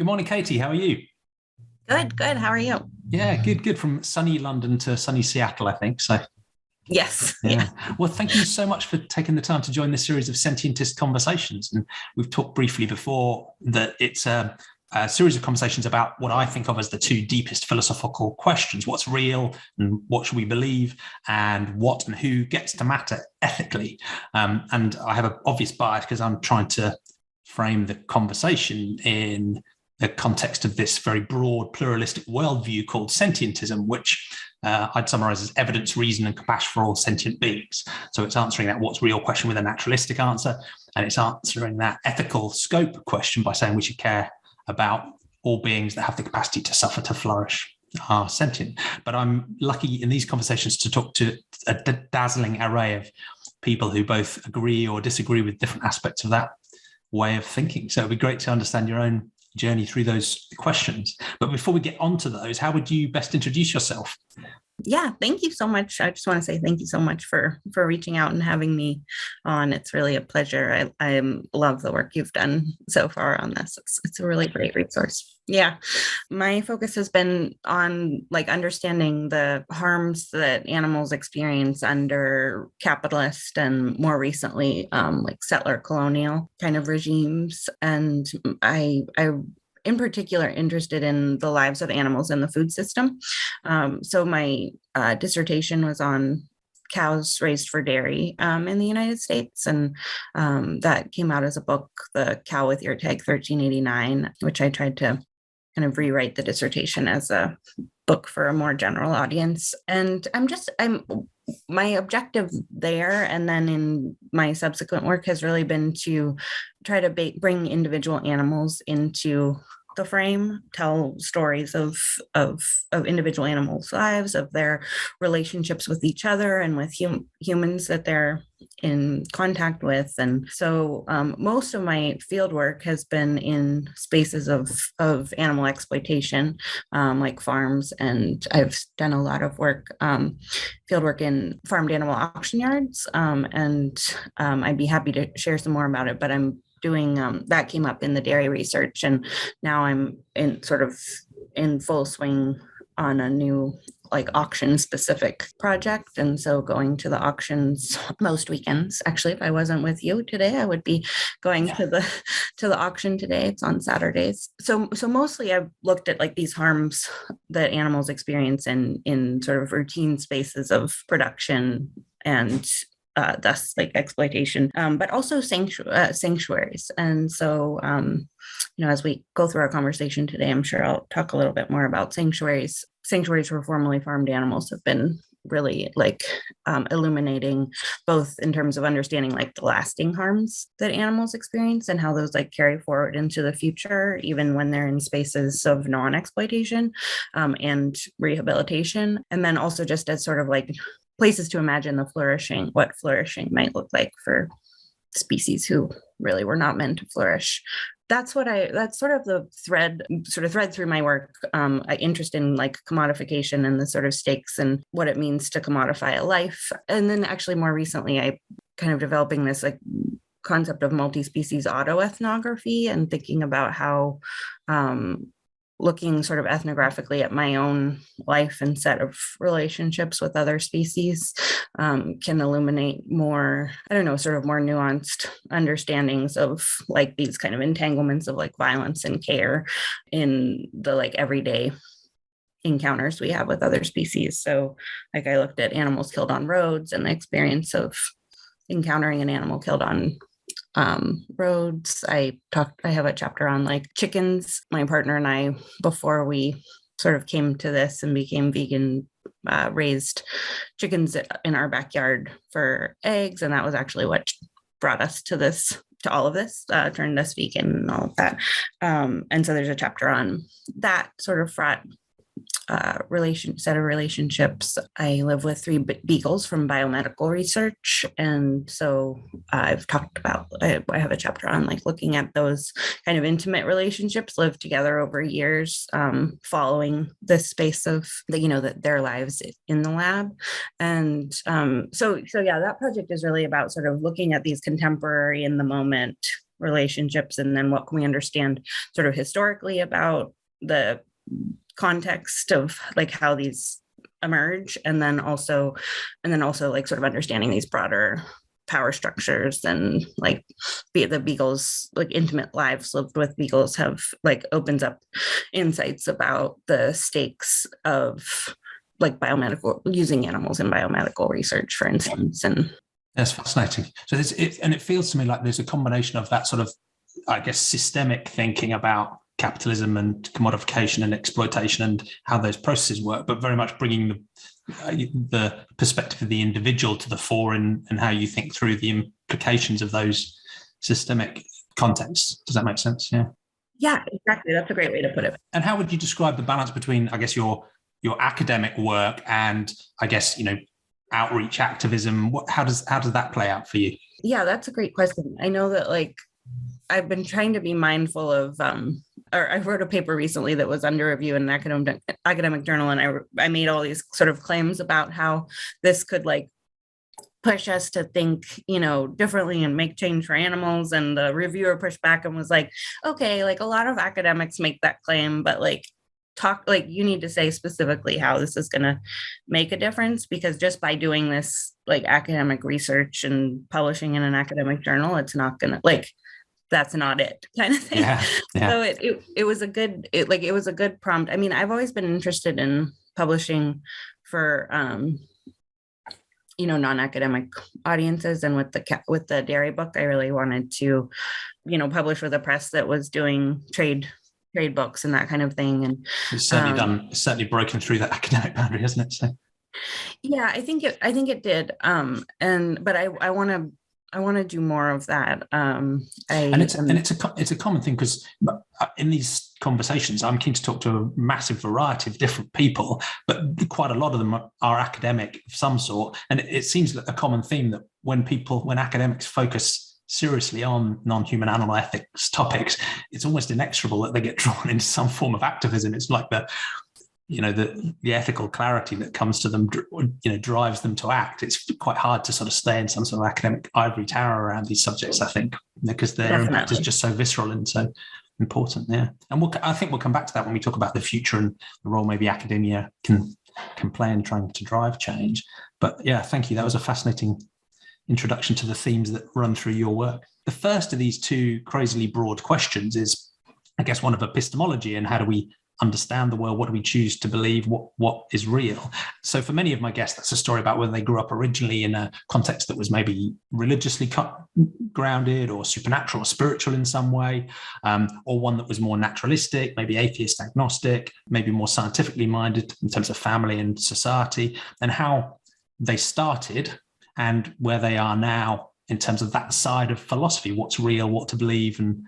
Good morning, Katie. How are you? Good, good. How are you? Yeah, good. From sunny London to sunny Seattle, I think. So, Yes, yeah. yeah. Well, thank you so much for taking the time to join this series of Sentientist Conversations. And we've talked briefly before that it's a series of conversations about what I think of as the two deepest philosophical questions: what's real and what should we believe, and what and who gets to matter ethically. And I have an obvious bias because I'm trying to frame the conversation in the context of this very broad pluralistic worldview called Sentientism, which I'd summarize as evidence, reason, and compassion for all sentient beings. So it's answering that what's real question with a naturalistic answer, and it's answering that ethical scope question by saying we should care about all beings that have the capacity to suffer, to flourish, are sentient. But I'm lucky in these conversations to talk to a dazzling array of people who both agree or disagree with different aspects of that way of thinking. So it'd be great to understand your own journey through those questions. But before we get onto those, how would you best introduce yourself? Yeah, thank you so much. I just want to say thank you so much for reaching out and having me on. It's really a pleasure. I love the work you've done so far on this. It's a really great resource. Yeah, my focus has been on understanding the harms that animals experience under capitalist and more recently settler colonial kind of regimes. And I in particular interested in the lives of animals in the food system. So my dissertation was on cows raised for dairy in the United States. And that came out as a book, The Cow with Ear Tag 1389, which I tried to kind of rewrite the dissertation as a book for a more general audience. And I'm my objective there, and then in my subsequent work, has really been to try to bring individual animals into the frame, tell stories of individual animals' lives, of their relationships with each other and with humans that they're in contact with. And so most of my field work has been in spaces of animal exploitation, like farms, and I've done a lot of work, field work in farmed animal auction yards, and I'd be happy to share some more about it, but I'm doing that came up in the dairy research, and now I'm in full swing on a new auction specific project. And so going to the auctions most weekends. Actually, if I wasn't with you today, I would be going to the auction today. It's on Saturdays. So mostly I've looked at these harms that animals experience in sort of routine spaces of production and thus exploitation, but also sanctuaries. And so, as we go through our conversation today, I'm sure I'll talk a little bit more about sanctuaries. Sanctuaries for formerly farmed animals have been really illuminating, both in terms of understanding the lasting harms that animals experience and how those carry forward into the future, even when they're in spaces of non-exploitation, and rehabilitation. And then also just as sort of places to imagine what flourishing might look like for species who really were not meant to flourish. That's sort of the thread through my work. I interest in commodification and the sort of stakes and what it means to commodify a life. And then actually more recently, I kind of developing this concept of multi-species auto-ethnography and thinking about how looking sort of ethnographically at my own life and set of relationships with other species can illuminate more, sort of more nuanced understandings of these kind of entanglements of violence and care in the everyday encounters we have with other species. So I looked at animals killed on roads and the experience of encountering an animal killed on roads. I have a chapter on chickens. My partner and I, before we sort of came to this and became vegan, raised chickens in our backyard for eggs. And that was actually what brought us to all of this, turned us vegan and all of that. And so there's a chapter on that sort of fraught set of relationships. I live with 3 beagles from biomedical research. And so I've talked about, I have a chapter on looking at those kind of intimate relationships lived together over years, following the space of their lives in the lab. And so yeah, that project is really about sort of looking at these contemporary in the moment relationships, and then what can we understand sort of historically about the context of like how these emerge, and then also like sort of understanding these broader power structures, and like the beagles, like intimate lives lived with beagles have like opens up insights about the stakes of like biomedical, using animals in biomedical research, for instance. And that's fascinating. So and it feels to me like there's a combination of that sort of, I guess, systemic thinking about capitalism and commodification and exploitation and how those processes work, but very much bringing the perspective of the individual to the fore, and how you think through the implications of those systemic contexts. Does that make sense? Yeah, exactly. That's a great way to put it. And how would you describe the balance between, I guess, your academic work and, I guess, outreach activism? How does that play out for you? Yeah, that's a great question. I know that like I've been trying to be mindful of or I wrote a paper recently that was under review in an academic journal, and I made all these sort of claims about how this could like push us to think, differently and make change for animals. And the reviewer pushed back and was like, okay, like a lot of academics make that claim, but like you need to say specifically how this is going to make a difference, because just by doing this like academic research and publishing in an academic journal, it's not going to like, that's not it kind of thing. Yeah. So it was a good prompt. I mean, I've always been interested in publishing for, non-academic audiences. And with the dairy book, I really wanted to, publish with a press that was doing trade books and that kind of thing. And it's certainly broken through that academic boundary, hasn't it? So yeah, I think it did. But I want to do more of that. It's a common thing, because in these conversations, I'm keen to talk to a massive variety of different people, but quite a lot of them are academic of some sort. And it seems like a common theme that when academics focus seriously on non-human animal ethics topics, it's almost inexorable that they get drawn into some form of activism. It's like the ethical clarity that comes to them, drives them to act. It's quite hard to sort of stay in some sort of academic ivory tower around these subjects, I think, because their impact is just so visceral and so important. Yeah. And I think we'll come back to that when we talk about the future and the role maybe academia can play in trying to drive change. But yeah, thank you. That was a fascinating introduction to the themes that run through your work. The first of these two crazily broad questions is, I guess, one of epistemology, and how do we understand the world? What do we choose to believe? What is real? So for many of my guests, that's a story about whether they grew up originally in a context that was maybe religiously grounded or supernatural or spiritual in some way, or one that was more naturalistic, maybe atheist, agnostic, maybe more scientifically minded in terms of family and society, and how they started and where they are now in terms of that side of philosophy, what's real, what to believe, and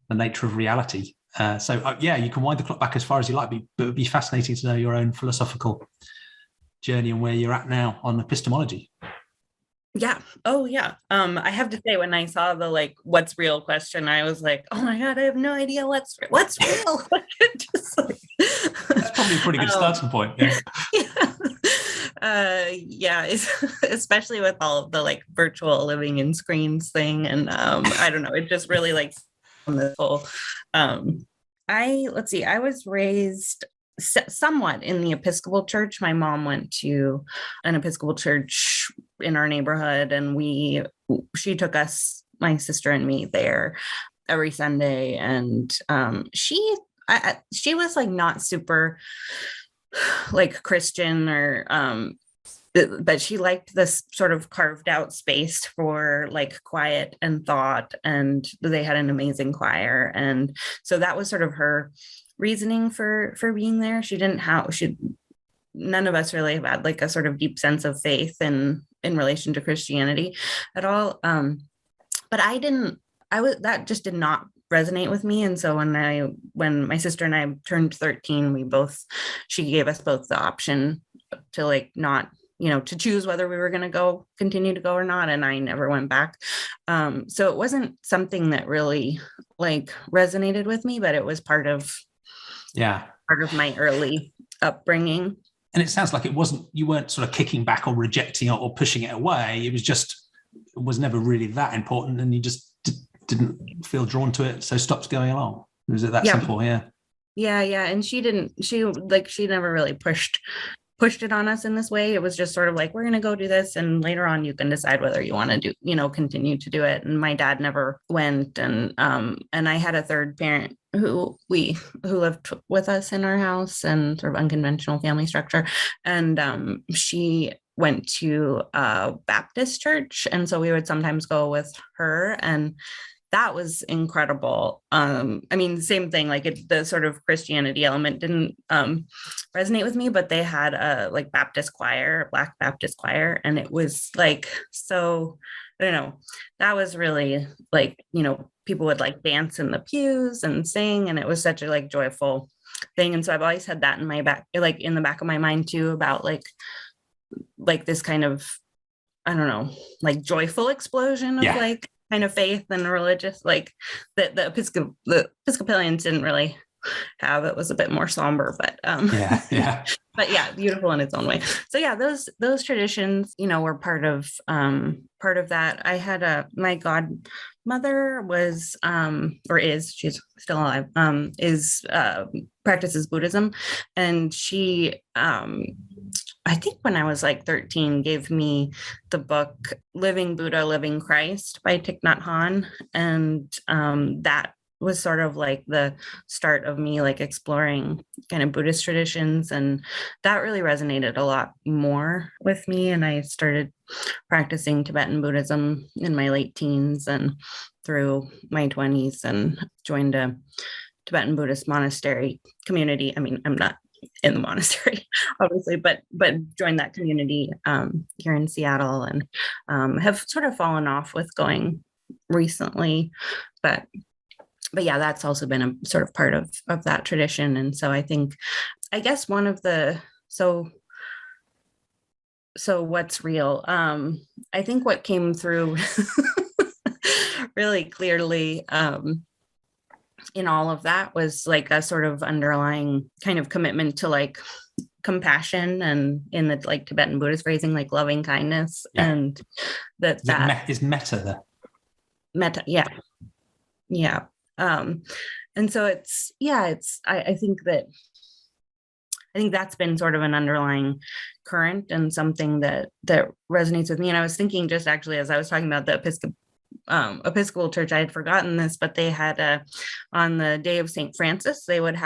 the nature of reality. You can wind the clock back as far as you like, but it would be fascinating to know your own philosophical journey and where you're at now on epistemology. Yeah. Oh, yeah. I have to say, when I saw the like "what's real" question, I was like, "Oh my god, I have no idea what's real." Just like, that's probably a pretty good starting point. Yeah. Especially with all of the like virtual living in screens thing, and I don't know, it just really like on the whole. I was raised somewhat in the Episcopal Church. My mom went to an Episcopal church in our neighborhood, and she took us, my sister and me, there every Sunday. And she was like not super like Christian or but she liked this sort of carved out space for like quiet and thought, and they had an amazing choir. And so that was sort of her reasoning for being there. None of us really have had like a sort of deep sense of faith in relation to Christianity at all. But that just did not resonate with me. And so when my sister and I turned 13, she gave us both the option to like not, to choose whether we were going to continue to go or not. And I never went back. So it wasn't something that really like resonated with me, but it was part of my early upbringing. And it sounds like you weren't sort of kicking back or rejecting it or pushing it away. It was never really that important. And you just didn't feel drawn to it, so stopped going along. Was it that simple? Yeah. Yeah. And she never really pushed it on us in this way. It was just sort of like, we're going to go do this, and later on you can decide whether you want to do, continue to do it. And my dad never went. And I had a third parent who lived with us in our house, and sort of unconventional family structure. And she went to a Baptist church. And so we would sometimes go with her, and that was incredible. Same thing, the sort of Christianity element didn't resonate with me, but they had a Baptist choir, Black Baptist choir. And it was so, I don't know, that was really people would dance in the pews and sing. And it was such a joyful thing. And so I've always had that in my back, in the back of my mind too, about this kind of, I don't know, joyful explosion of kind of faith and religious, that the Episcopalians didn't really have. It was a bit more somber, but but yeah, beautiful in its own way. So yeah, those traditions, were part of that. I had my godmother was or is, she's still alive, practices Buddhism, and she I think when I was 13, gave me the book Living Buddha, Living Christ by Thich Nhat Hanh. And that was sort of the start of me exploring kind of Buddhist traditions. And that really resonated a lot more with me. And I started practicing Tibetan Buddhism in my late teens and through my 20s, and joined a Tibetan Buddhist monastery community. I mean, I'm not in the monastery, obviously, but joined that community here in Seattle, and have sort of fallen off with going recently. But yeah, that's also been a sort of part of that tradition. And so I guess one of the, so what's real? I think what came through really clearly in all of that was a sort of underlying kind of commitment to compassion, and in the Tibetan Buddhist phrasing, loving kindness. And that is metta there. Metta, yeah. And so I think that's been sort of an underlying current, and something that resonates with me. And I was thinking, just actually, as I was talking about the Episcopal Church, I had forgotten this, but they had on the day of St. Francis, they would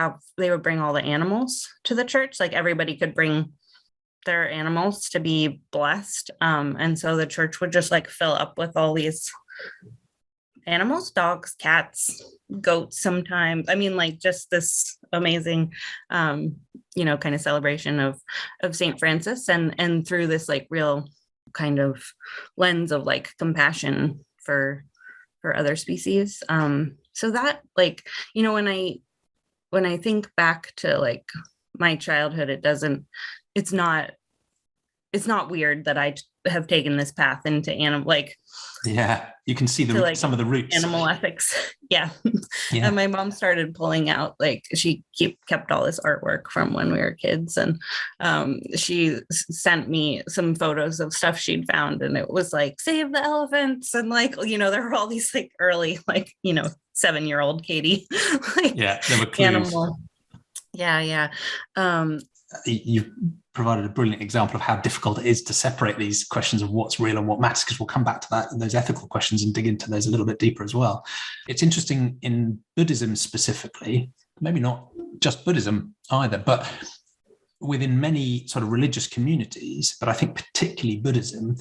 bring all the animals to the church. Everybody could bring their animals to be blessed. And so the church would just fill up with all these animals, dogs, cats, goats sometimes. I mean, just this amazing, kind of celebration of St. Francis, and through this real kind of lens of compassion for other species. So that when I think back to my childhood, it's not weird that I have taken this path into animal, you can see some of the roots, animal ethics. Yeah. And my mom started pulling out, she kept all this artwork from when we were kids, and she sent me some photos of stuff she'd found, and it was save the elephants, and there were all these early 7-year-old Katie there were clues. Animal. Yeah. You've provided a brilliant example of how difficult it is to separate these questions of what's real and what matters, because we'll come back to that and those ethical questions and dig into those a little bit deeper as well. It's interesting in Buddhism specifically, maybe not just Buddhism either, but within many sort of religious communities, but I think particularly Buddhism,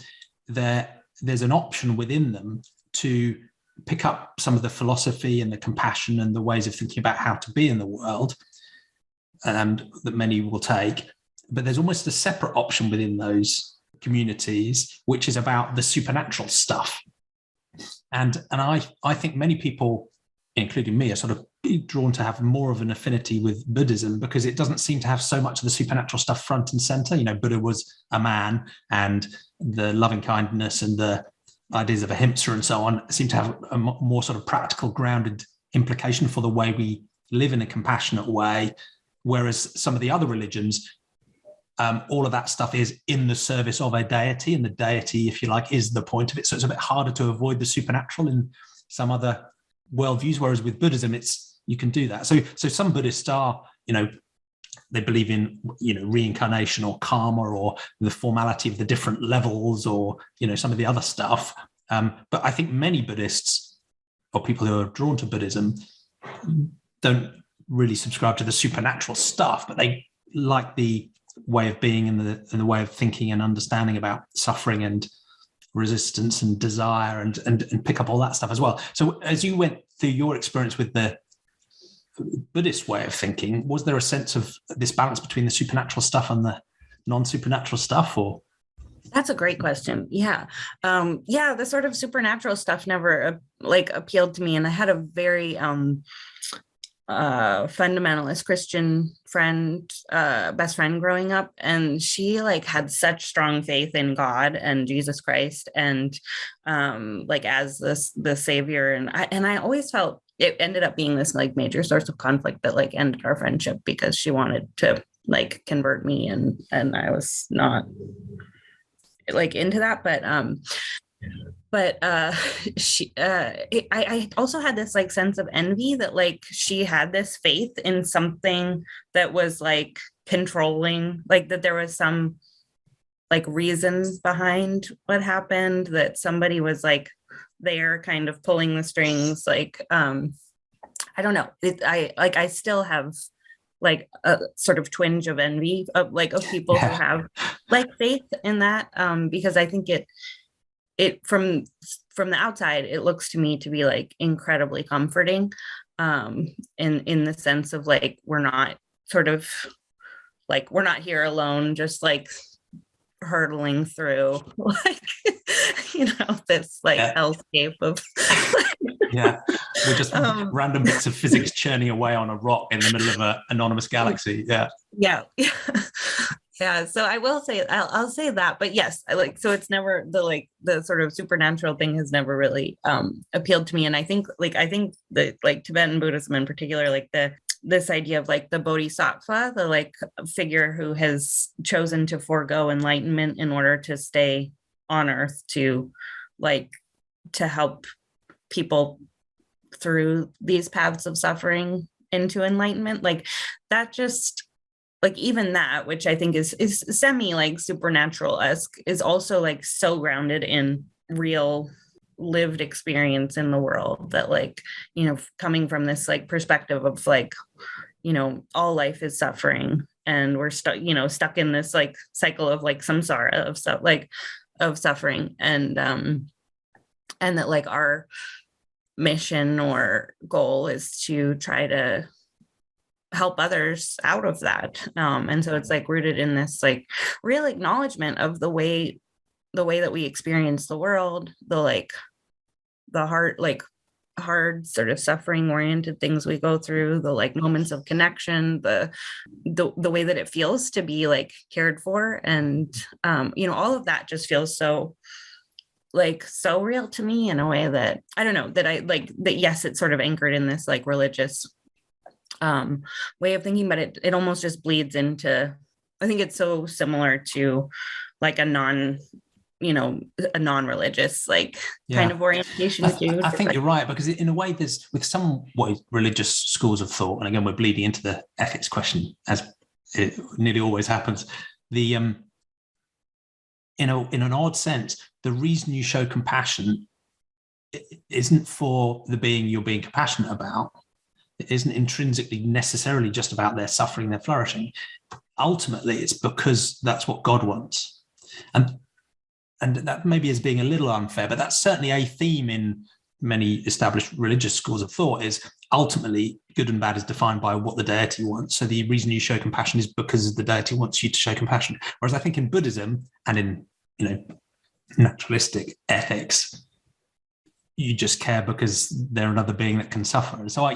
there's an option within them to pick up some of the philosophy and the compassion and the ways of thinking about how to be in the world, and that many will take. But there's almost a separate option within those communities, which is about the supernatural stuff. And I think many people, including me, are sort of drawn to have more of an affinity with Buddhism, because it doesn't seem to have so much of the supernatural stuff front and center. Buddha was a man, and the loving kindness and the ideas of ahimsa and so on seem to have a more sort of practical, grounded implication for the way we live in a compassionate way. Whereas some of the other religions, all of that stuff is in the service of a deity, and the deity, if you like, is the point of it. So it's a bit harder to avoid the supernatural in some other worldviews, whereas with Buddhism, you can do that. So some Buddhists are, they believe in, reincarnation or karma or the formality of the different levels or, some of the other stuff. But I think many Buddhists or people who are drawn to Buddhism don't really subscribe to the supernatural stuff, but they like the way of being and the way of thinking and understanding about suffering and resistance and desire and pick up all that stuff as well. So as you went through your experience with the Buddhist way of thinking, was there a sense of this balance between the supernatural stuff and the non-supernatural stuff, or? That's a great question. Yeah. The sort of supernatural stuff never appealed to me. And I had a very fundamentalist Christian friend, best friend growing up. And she had such strong faith in God and Jesus Christ and as the savior. And I always felt it ended up being this major source of conflict that ended our friendship because she wanted to convert me and I was not into that, but she I also had this sense of envy that she had this faith in something that was controlling, that there was some reasons behind what happened, that somebody was there kind of pulling the strings. I don't know, I still have a sort of twinge of envy of people who have faith in that, because I think it from the outside, it looks to me to be incredibly comforting, in the sense of we're not sort of we're not here alone, just hurtling through this hellscape of we're just random bits of physics churning away on a rock in the middle of an anonymous galaxy. So I will say, I'll say that, but yes, so it's never the sort of supernatural thing has never really appealed to me. And I think that Tibetan Buddhism in particular, this idea of the bodhisattva, the figure who has chosen to forego enlightenment in order to stay on earth to help people through these paths of suffering into enlightenment, that just even that, which I think is semi supernatural-esque, is also so grounded in real lived experience in the world, that coming from this perspective of all life is suffering and we're stuck in this cycle of samsara of stuff of suffering, and that our mission or goal is to try to help others out of that, and so it's rooted in this real acknowledgement of the way that we experience the world, the hard sort of suffering oriented things we go through, the moments of connection, the way that it feels to be cared for, and all of that just feels so so real to me in a way that I don't know, that I that yes, it's sort of anchored in this religious way of thinking, but it almost just bleeds into, I think it's so similar to a non-religious kind of orientation too. I think you're right, because in a way there's, with some religious schools of thought, and again we're bleeding into the ethics question as it nearly always happens, the in an odd sense, the reason you show compassion isn't for the being you're being compassionate about. It isn't intrinsically necessarily just about their suffering, their flourishing. Ultimately, it's because that's what God wants. And that maybe is being a little unfair, but that's certainly a theme in many established religious schools of thought, is ultimately good and bad is defined by what the deity wants. So the reason you show compassion is because the deity wants you to show compassion. Whereas I think in Buddhism and in, naturalistic ethics, you just care because they're another being that can suffer. So I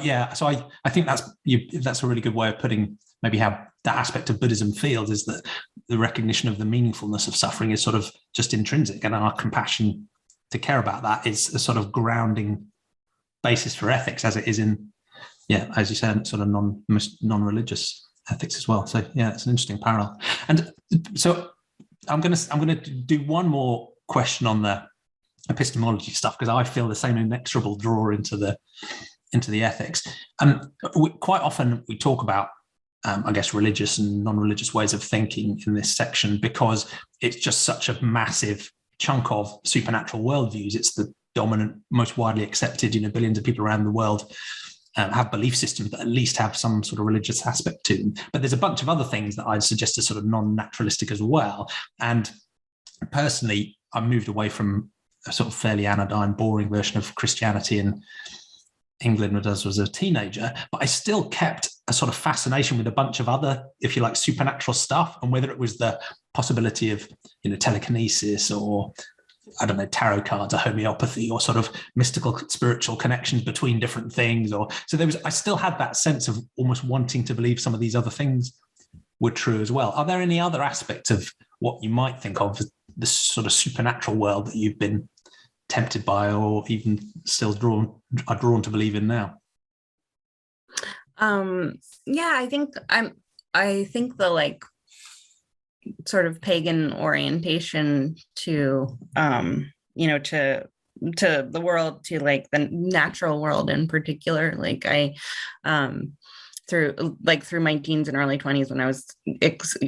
think that's a really good way of putting maybe how that aspect of Buddhism feels, is that the recognition of the meaningfulness of suffering is sort of just intrinsic, and our compassion to care about that is a sort of grounding basis for ethics, as it is in, as you said, sort of non-religious ethics as well. So it's an interesting parallel. And so I'm gonna do one more question on the epistemology stuff, because I feel the same inexorable draw into the ethics. Quite often we talk about, I guess, religious and non-religious ways of thinking in this section, because it's just such a massive chunk of supernatural worldviews. It's the dominant, most widely accepted. Billions of people around the world have belief systems that at least have some sort of religious aspect to them. But there's a bunch of other things that I'd suggest are sort of non-naturalistic as well. And personally, I moved away from a sort of fairly anodyne, boring version of Christianity in England as I was a teenager, but I still kept a sort of fascination with a bunch of other, if you like, supernatural stuff, and whether it was the possibility of, telekinesis, or I don't know, tarot cards or homeopathy, or sort of mystical spiritual connections between different things. I still had that sense of almost wanting to believe some of these other things were true as well. Are there any other aspects of what you might think of as the sort of supernatural world that you've been tempted by, or even still drawn to believe in now? I think the like sort of pagan orientation to to the world, to like the natural world in particular, like I through my teens and early 20s, when I was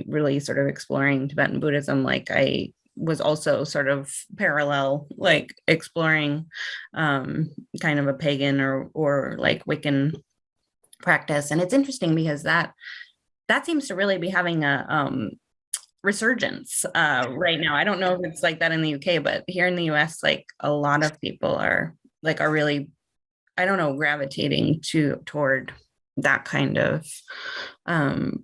really sort of exploring Tibetan Buddhism, like I was also sort of parallel, like exploring kind of a pagan or like Wiccan practice. And it's interesting because that seems to really be having a resurgence right now. I don't know if it's like that in the UK, but here in the US, like a lot of people are really, I don't know, gravitating toward that kind of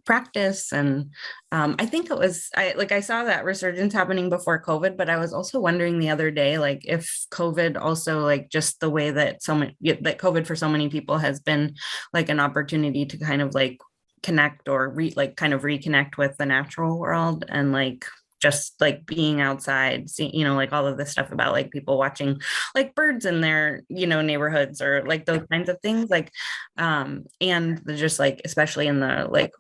practice. And I think I saw that resurgence happening before COVID, but I was also wondering the other day, like if COVID also, like just the way that that COVID for so many people has been like an opportunity to kind of like connect or reconnect with the natural world, and like just like being outside, seeing, like all of this stuff about like people watching like birds in their, neighborhoods, or like those kinds of things, like, and just like, especially in the like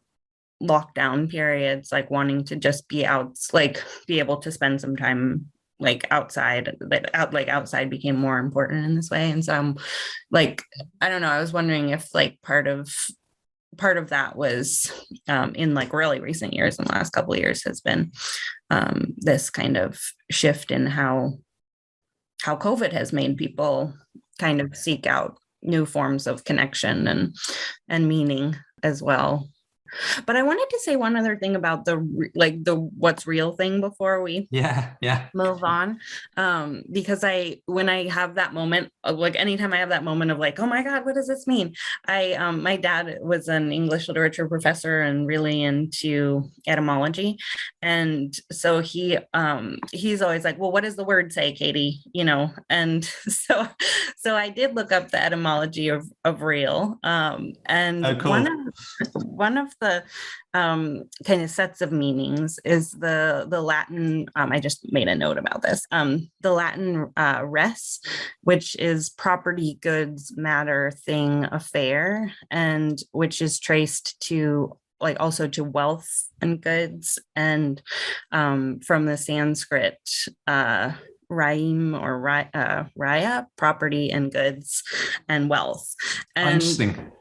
lockdown periods, like wanting to just be out, like be able to spend some time like outside, outside became more important in this way. And so I'm like, I don't know, I was wondering if like part of that was in like really recent years, in the last couple of years, has been this kind of shift in how COVID has made people kind of seek out new forms of connection and meaning as well. But I wanted to say one other thing about the what's real thing before we move on, because when I have that moment of like, anytime I have that moment of like, oh my God, what does this mean? My dad was an English literature professor and really into etymology, and so he's always like, well, what does the word say, Katie? And so I did look up the etymology of real, and oh, cool. one of the kind of sets of meanings is the Latin, I just made a note about this, the Latin res, which is property, goods, matter, thing, affair, and which is traced to like also to wealth and goods, and from the Sanskrit raim or raya, property and goods and wealth. And interesting.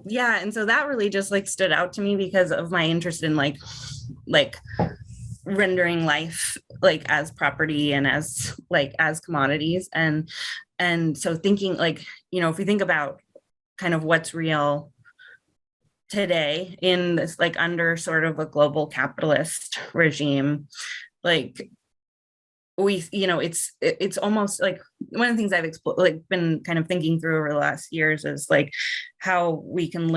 Yeah, and so that really just like stood out to me because of my interest in like rendering life like as property and as commodities, and so thinking like, if we think about kind of what's real today in this like under sort of a global capitalist regime, like we, it's almost like one of the things I've been kind of thinking through over the last years is like how we can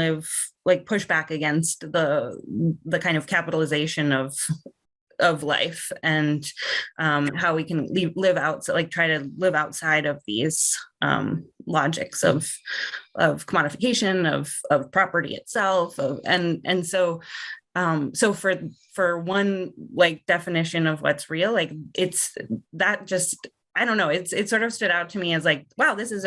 push back against the kind of capitalization of life, and how we can live out, so like try to live outside of these logics of commodification of property itself, and so for one like definition of what's real, like it's that just, I don't know, it sort of stood out to me as like, wow, this is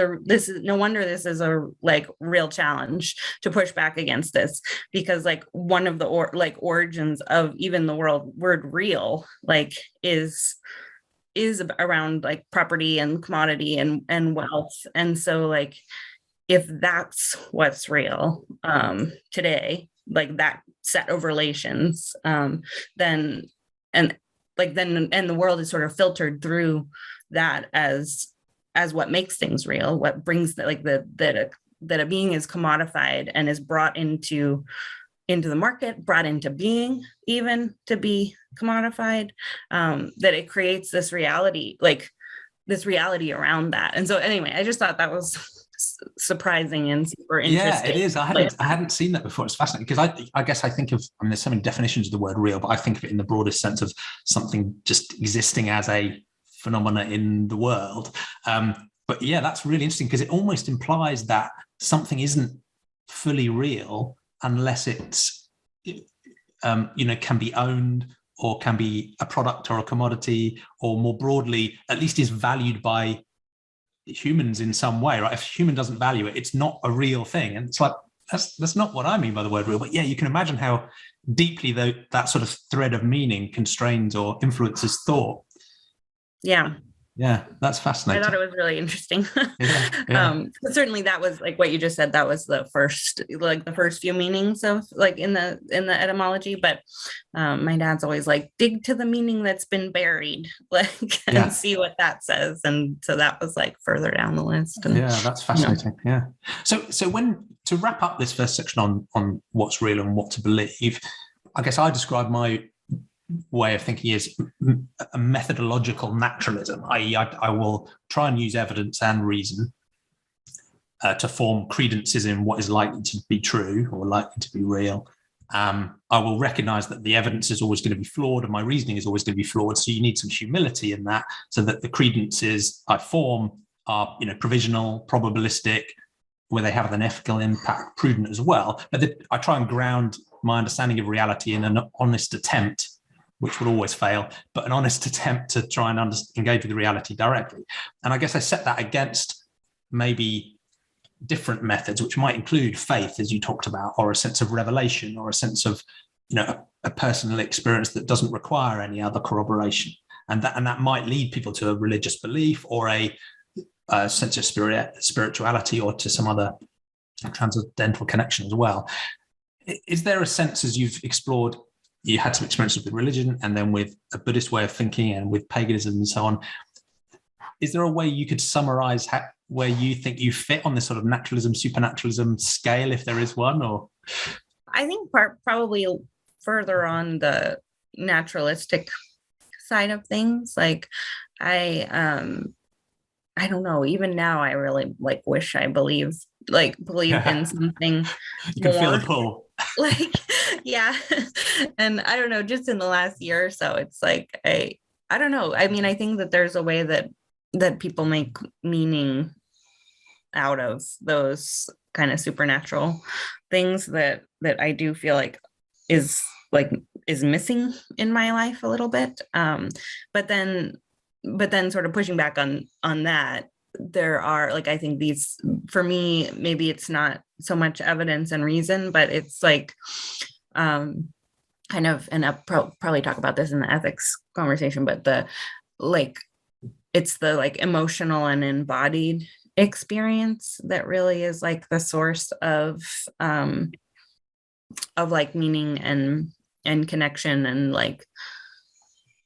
no wonder this is a like real challenge to push back against this, because like one of the origins of even the word real like is is around like property and commodity and wealth. And so like, if that's what's real today, like that set of relations, then the world is sort of filtered through that as what makes things real, what brings that a being is commodified and is brought into the market, brought into being, even to be commodified, that it creates this reality around that. And so anyway, I just thought that was surprising and super interesting. Yeah, it is. I hadn't seen that before. It's fascinating because I guess I think of, there's so many definitions of the word real, but I think of it in the broadest sense of something just existing as a phenomena in the world. But yeah, that's really interesting because it almost implies that something isn't fully real unless it's, can be owned or can be a product or a commodity, or more broadly, at least is valued by humans in some way, right? If a human doesn't value it, it's not a real thing. And it's like, that's not what I mean by the word real. But yeah, you can imagine how deeply that sort of thread of meaning constrains or influences thought. Yeah, that's fascinating. I thought it was really interesting. But certainly that was like what you just said, that was the first few meanings of like in the etymology. But my dad's always like, dig to the meaning that's been buried, and see what that says. And so that was like further down the list. And, that's fascinating. Yeah. So when to wrap up this first section on what's real and what to believe, I guess I describe my way of thinking is a methodological naturalism, i.e. I will try and use evidence and reason to form credences in what is likely to be true or likely to be real. I will recognize that the evidence is always going to be flawed and my reasoning is always going to be flawed. So you need some humility in that, so that the credences I form are, provisional, probabilistic, where they have an ethical impact, prudent as well. But I try and ground my understanding of reality in an honest attempt, which will always fail, but an honest attempt to try and engage with the reality directly. And I guess I set that against maybe different methods, which might include faith, as you talked about, or a sense of revelation, or a sense of, a personal experience that doesn't require any other corroboration. And that might lead people to a religious belief or a sense of spirituality, or to some other transcendental connection as well. Is there a sense, as you've explored, you had some experiences with religion and then with a Buddhist way of thinking and with paganism and so on, is there a way you could summarize where you think you fit on this sort of naturalism, supernaturalism scale, if there is one? Or I think probably further on the naturalistic side of things. Like I don't know, even now I really wish I believed in something. You can feel the pull. And I don't know, just in the last year or so, it's like I don't know. I mean, I think that there's a way that people make meaning out of those kind of supernatural things that I do feel like is missing in my life a little bit. But then sort of pushing back on that, there are I think these, for me, maybe it's not so much evidence and reason, but it's kind of, and I'll probably talk about this in the ethics conversation, but it's the emotional and embodied experience that really is the source of meaning and connection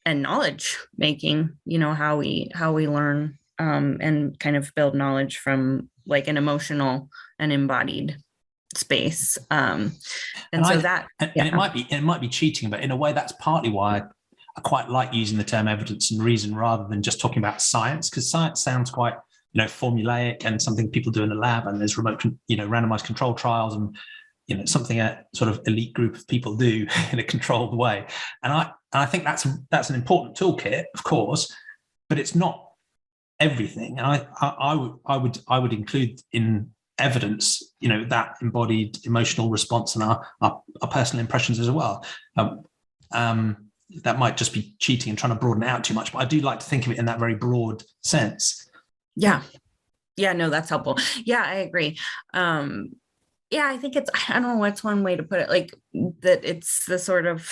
and knowledge making, how we learn and kind of build knowledge from an emotional and embodied space. And it might be cheating, but in a way that's partly why I quite like using the term evidence and reason rather than just talking about science, because science sounds quite formulaic and something people do in a lab, and there's randomized control trials and something a sort of elite group of people do in a controlled way. And I think that's an important toolkit, of course, but it's not everything. And I would include in evidence, that embodied emotional response and our personal impressions as well. That might just be cheating and trying to broaden it out too much, but I do like to think of it in that very broad sense. Yeah, no, that's helpful. Yeah, I agree. I think I don't know what's one way to put it, that it's the sort of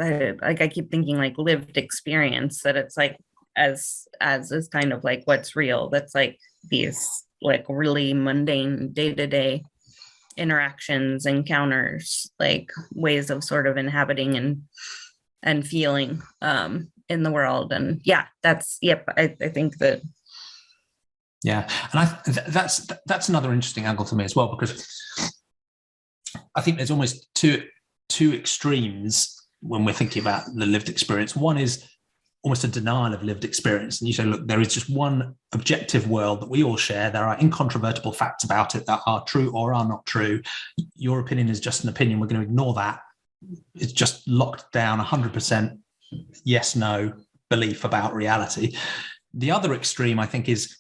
I keep thinking like lived experience, that it's like as is kind of like what's real. That's like these like really mundane day-to-day interactions, encounters, like ways of sort of inhabiting and feeling in the world. And yeah, that's, yep, I think that. Yeah, and that's another interesting angle to me as well, because I think there's almost two extremes when we're thinking about the lived experience. One is almost a denial of lived experience. And you say, look, there is just one objective world that we all share. There are incontrovertible facts about it that are true or are not true. Your opinion is just an opinion. We're going to ignore that. It's just locked down 100% yes, no belief about reality. The other extreme, I think, is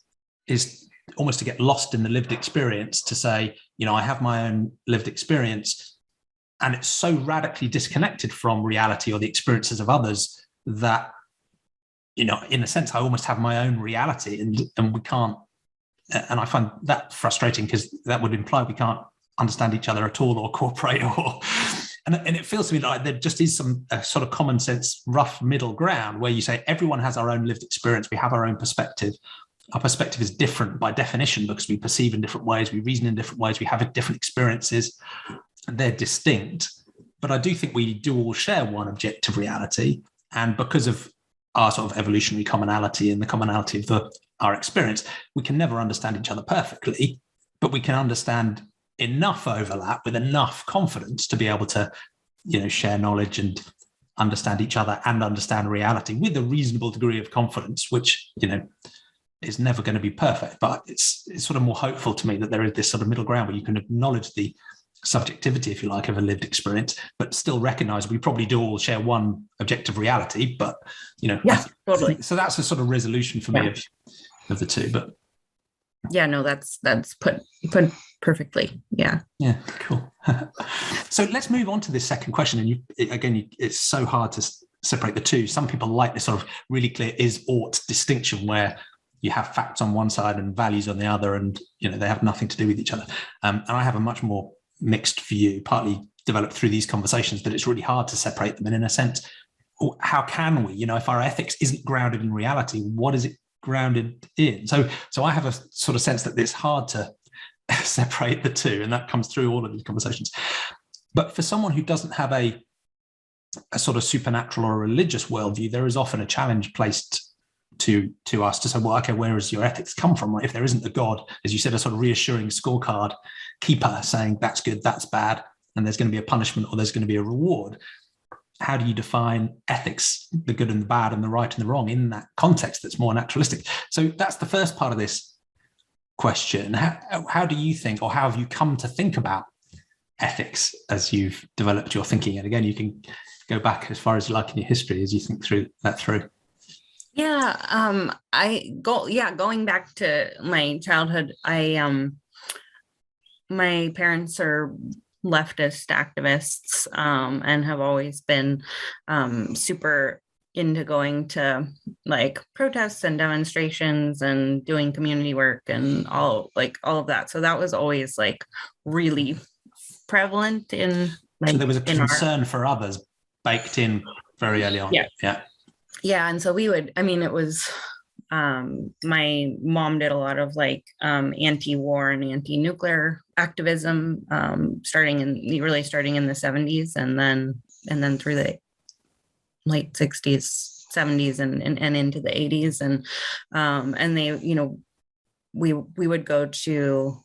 almost to get lost in the lived experience, to say, I have my own lived experience, and it's so radically disconnected from reality or the experiences of others that, in a sense, I almost have my own reality, and we can't. And I find that frustrating, because that would imply we can't understand each other at all, or cooperate, and it feels to me like there just is some sort of common sense, rough middle ground where you say everyone has our own lived experience, we have our own perspective. Our perspective is different by definition because we perceive in different ways, we reason in different ways, we have different experiences, and they're distinct. But I do think we do all share one objective reality, and because of our sort of evolutionary commonality and the commonality of our experience, we can never understand each other perfectly, but we can understand enough overlap with enough confidence to be able to, share knowledge and understand each other and understand reality with a reasonable degree of confidence, which, is never going to be perfect. But it's sort of more hopeful to me that there is this sort of middle ground where you can acknowledge the subjectivity, if you like, of a lived experience, but still recognize we probably do all share one objective reality. But yeah, totally. So that's a sort of resolution for me of the two. But yeah, no, that's put perfectly. Yeah, cool. So let's move on to this second question. And it's so hard to separate the two. Some people like this sort of really clear is-ought distinction, where you have facts on one side and values on the other, and they have nothing to do with each other. And I have a much more mixed view, partly developed through these conversations, but it's really hard to separate them. And in a sense, how can we? If our ethics isn't grounded in reality, what is it grounded in? So I have a sort of sense that it's hard to separate the two, and that comes through all of these conversations. But for someone who doesn't have a sort of supernatural or religious worldview, there is often a challenge placed to us to say, well, okay, where does your ethics come from? If there isn't a God, as you said, a sort of reassuring scorecard keeper saying that's good, that's bad, and there's going to be a punishment or there's going to be a reward, how do you define ethics, the good and the bad and the right and the wrong, in that context that's more naturalistic? So that's the first part of this question. How do you think, or how have you come to think about ethics as you've developed your thinking? And again, you can go back as far as you like in your history as you think through. Yeah, going back to my childhood, my parents are leftist activists, and have always been super into going to like protests and demonstrations and doing community work and all of that. So that was always like really prevalent in like. So there was a concern for others baked in very early on. Yeah. And so it was, my mom did a lot of like anti-war and anti-nuclear activism, starting in the 70s and then through the late 60s, 70s and into the 80s. And they, we would go to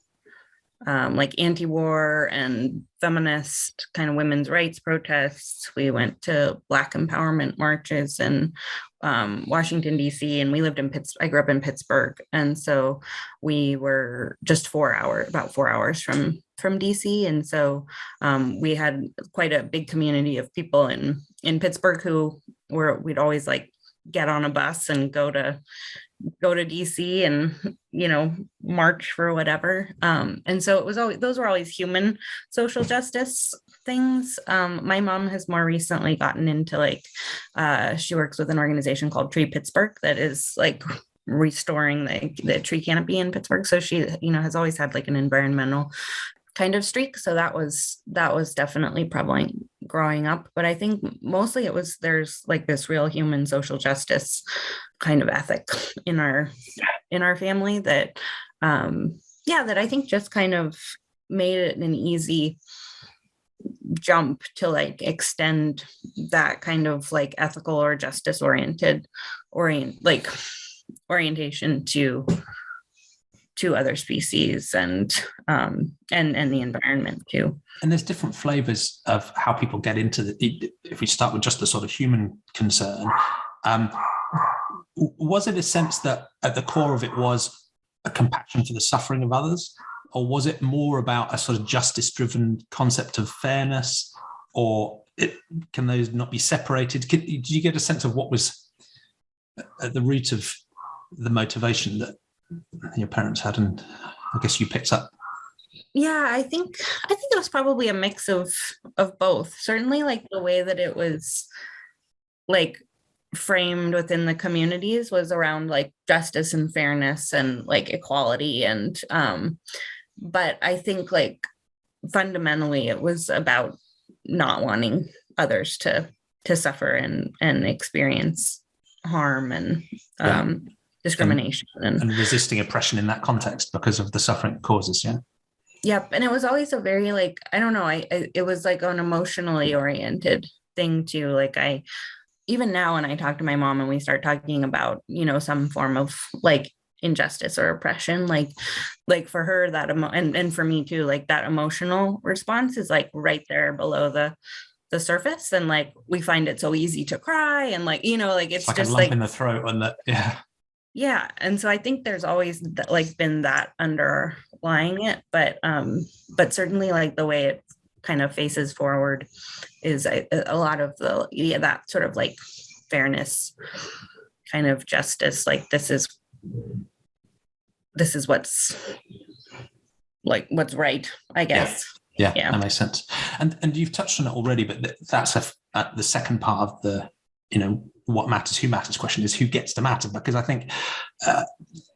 like anti-war and feminist kind of women's rights protests. We went to Black empowerment marches in Washington, D.C., and we lived in Pittsburgh. I grew up in Pittsburgh. And so we were just about 4 hours from D.C. And so we had quite a big community of people in Pittsburgh we'd always like get on a bus and go to DC and, march for whatever. And so those were always human social justice things. My mom has more recently gotten into like, she works with an organization called Tree Pittsburgh that is like restoring the tree canopy in Pittsburgh. So she, has always had like an environmental kind of streak. So that was definitely prevalent growing up. But I think mostly there's like this real human social justice kind of ethic in our family that, that I think just kind of made it an easy jump to like extend that kind of like ethical or justice orientation to other species and the environment too. And there's different flavors of how people get into if we start with just the sort of human concern, was it a sense that at the core of it was a compassion for the suffering of others? Or was it more about a sort of justice-driven concept of fairness? Or can those not be separated? Did you get a sense of what was at the root of the motivation that your parents had, and I guess you picked up? Yeah, I think it was probably a mix of both. Certainly, like the way that it was like framed within the communities was around like justice and fairness and like equality, and but I think like fundamentally it was about not wanting others to suffer and experience harm and discrimination and resisting oppression in that context because of the suffering it causes. Yep. And it was always a very like, I don't know, it was like an emotionally oriented thing too. Like even now when I talk to my mom and we start talking about, some form of like injustice or oppression, like for her that and for me too, like that emotional response is like right there below the surface, and like we find it so easy to cry and like like it's like just a lump in the throat and that and so I think there's always like been that underlying it, but certainly like the way it kind of faces forward is a lot of that sort of like fairness, kind of justice, like this is what's right, I guess. Yeah, that makes sense. And you've touched on it already, but that's the second part of the what matters, who matters question is who gets to matter, because I think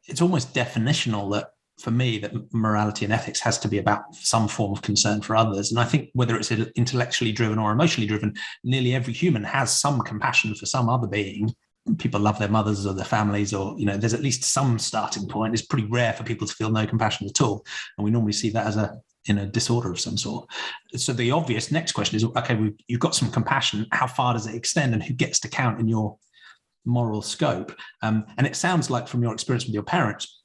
it's almost definitional that for me that morality and ethics has to be about some form of concern for others. And I think whether it's intellectually driven or emotionally driven, nearly every human has some compassion for some other being. People love their mothers or their families, or there's at least some starting point. It's pretty rare for people to feel no compassion at all, and we normally see that as a disorder of some sort. So the obvious next question is, okay, you've got some compassion. How far does it extend, and who gets to count in your moral scope? And it sounds like from your experience with your parents,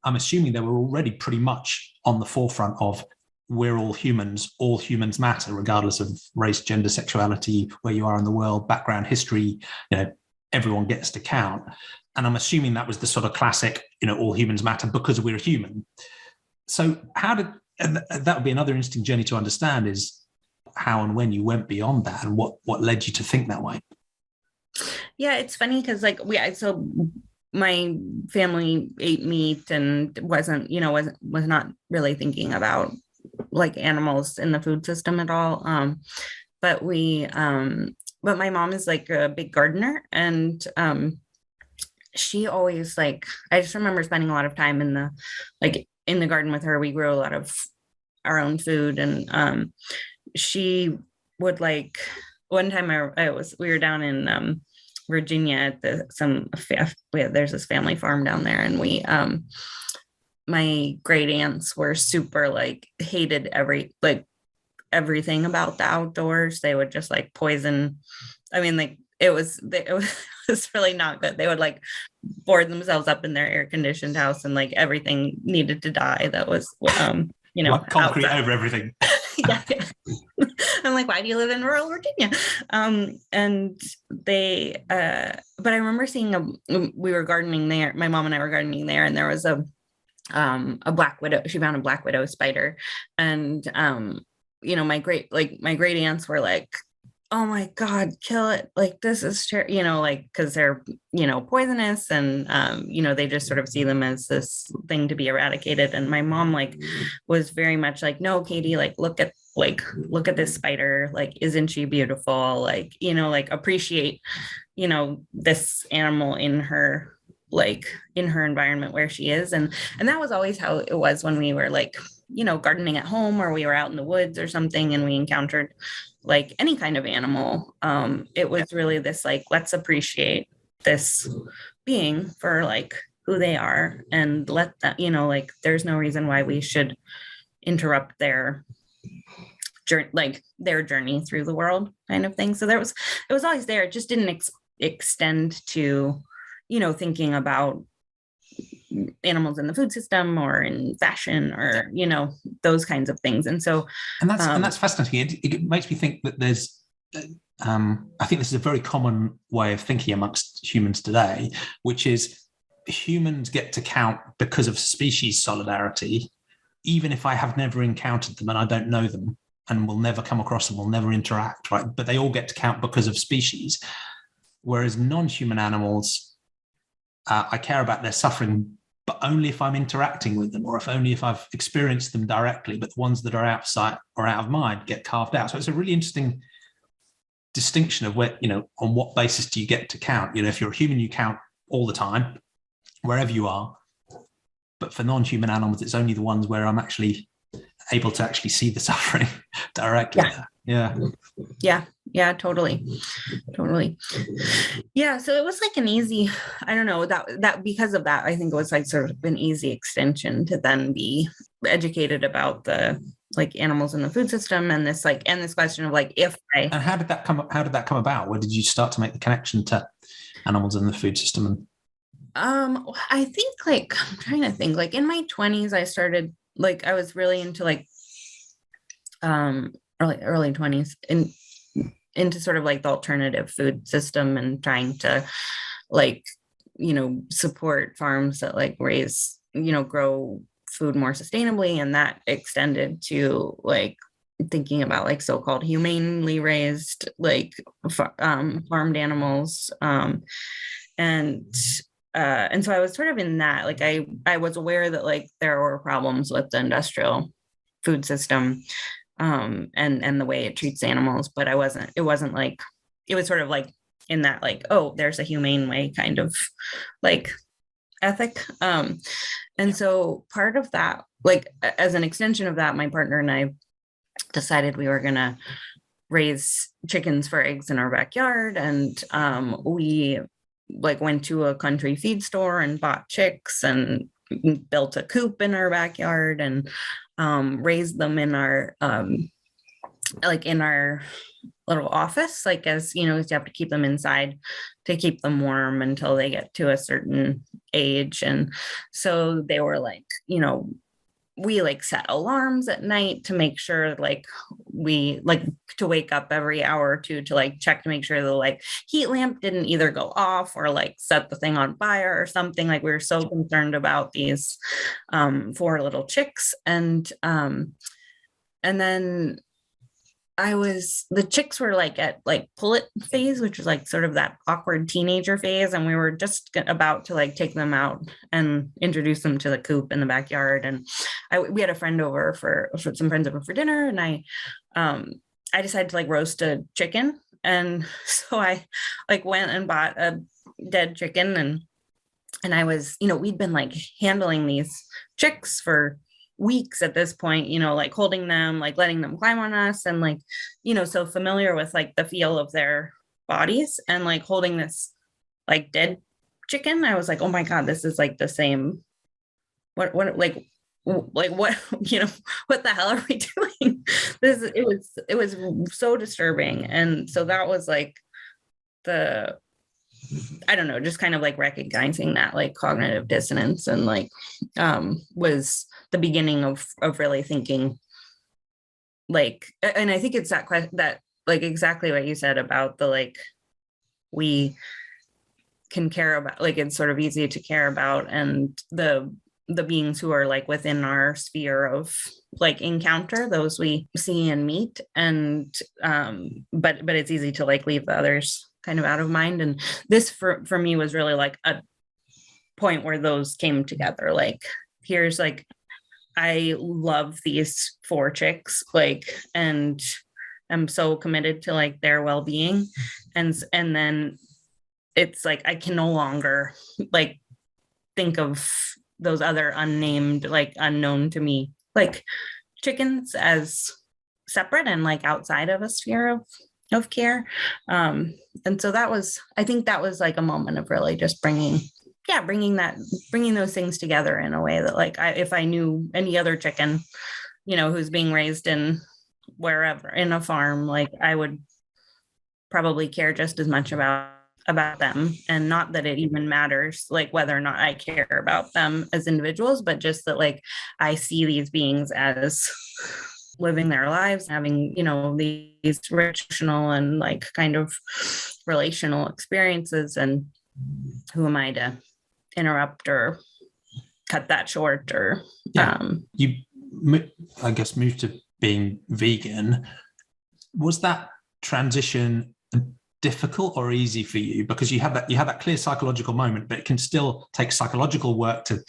I'm assuming they were already pretty much on the forefront of we're all humans matter, regardless of race, gender, sexuality, where you are in the world, background, history, everyone gets to count. And I'm assuming that was the sort of classic, all humans matter because we're human. So and that would be another interesting journey to understand, is how and when you went beyond that, and what led you to think that way. Yeah, it's funny because like so my family ate meat and was not really thinking about like animals in the food system at all. But my mom is like a big gardener, and she always like, I just remember spending a lot of time in the garden with her. We grew a lot of our own food, and she would like, one time we were down in Virginia at there's this family farm down there, and we my great aunts were super like hated everything about the outdoors. They would just like poison. I mean, like it was really not good. They would like board themselves up in their air conditioned house, and like everything needed to die. That was like concrete outside. Over everything. Yeah. I'm like, why do you live in rural Virginia? And they, but I remember seeing we were gardening there. My mom and I were gardening there, and there was a black widow. She found a black widow spider, and my great aunts were like, oh my God, kill it. Like, this is, because they're, poisonous, and, they just sort of see them as this thing to be eradicated. And my mom was very much like, no, Katie, look at this spider. Like, isn't she beautiful? Appreciate, this animal in her environment where she is. And that was always how it was when we were gardening at home, or we were out in the woods or something, and we encountered like any kind of animal, it was really this like, let's appreciate this being for like who they are, and let that, like there's no reason why we should interrupt their journey through the world, kind of thing. So it was always there. It just didn't extend to, thinking about animals in the food system or in fashion or, those kinds of things. And so, and that's fascinating. It makes me think that there's, I think this is a very common way of thinking amongst humans today, which is humans get to count because of species solidarity, even if I have never encountered them and I don't know them and will never come across them, will never interact, right? But they all get to count because of species. Whereas non-human animals, I care about their suffering, but only if I'm interacting with them, or if I've experienced them directly. But the ones that are outside or out of mind get carved out. So it's a really interesting distinction of where, on what basis do you get to count? If you're a human, you count all the time, wherever you are. But for non-human animals, it's only the ones where I'm actually able to actually see the suffering directly. Yeah, totally. Yeah, so it was like an easy, I don't know, that because of that, I think it was like sort of an easy extension to then be educated about the like animals in the food system, and this question of like, and how did that come about? Where did you start to make the connection to animals in the food system? I think like, I'm trying to think, like in my 20s, I started, like, I was really into like, early 20s into sort of like the alternative food system, and trying to like, support farms that like raise, grow food more sustainably. And that extended to like thinking about like so-called humanely raised, like farmed animals. And so I was sort of in that, like, I was aware that like there were problems with the industrial food system, and the way it treats animals, but it wasn't like, it was sort of like in that, like, oh, there's a humane way kind of like ethic. And so part of that, like as an extension of that, my partner and I decided we were going to raise chickens for eggs in our backyard. And we like went to a country feed store and bought chicks and built a coop in our backyard, and raised them in our in our little office, like, as you have to keep them inside to keep them warm until they get to a certain age. And so they were like, we like set alarms at night to make sure like we like to wake up every hour or two to like check to make sure the like heat lamp didn't either go off or like set the thing on fire or something. Like we were so concerned about these 4 little chicks. And then the chicks were like at like pullet phase, which is like sort of that awkward teenager phase. And we were just about to like take them out and introduce them to the coop in the backyard. And we had a friend over for some friends over for dinner. And I decided to like roast a chicken. And so I like went and bought a dead chicken, and I was, we'd been like handling these chicks for weeks at this point, like holding them, like letting them climb on us, and like, so familiar with like the feel of their bodies, and like holding this like dead chicken. I was like, oh my God, this is like the same. What, what what the hell are we doing? It was so disturbing. And so that was like I don't know, just kind of like recognizing that like cognitive dissonance, and like was the beginning of really thinking like, and I think it's that like exactly what you said about the like, we can care about, like it's sort of easy to care about, and the beings who are like within our sphere of like encounter, those we see and meet, and but it's easy to like leave the others kind of out of mind. And this for me was really like a point where those came together. Like, here's like, I love these 4 chicks, like, and I'm so committed to like their well-being. And then it's like, I can no longer like think of those other unnamed, like unknown to me like chickens as separate and like outside of a sphere of care. And so I think that was like a moment of really just bringing those things together in a way that like if I knew any other chicken, who's being raised in wherever in a farm, like I would probably care just as much about them, and not that it even matters like whether or not I care about them as individuals, but just that like I see these beings as living their lives, having these relational and like kind of relational experiences, and who am I to interrupt or cut that short? Or you I guess moved to being vegan. Was that transition difficult or easy for you? Because you have that clear psychological moment, but it can still take psychological work to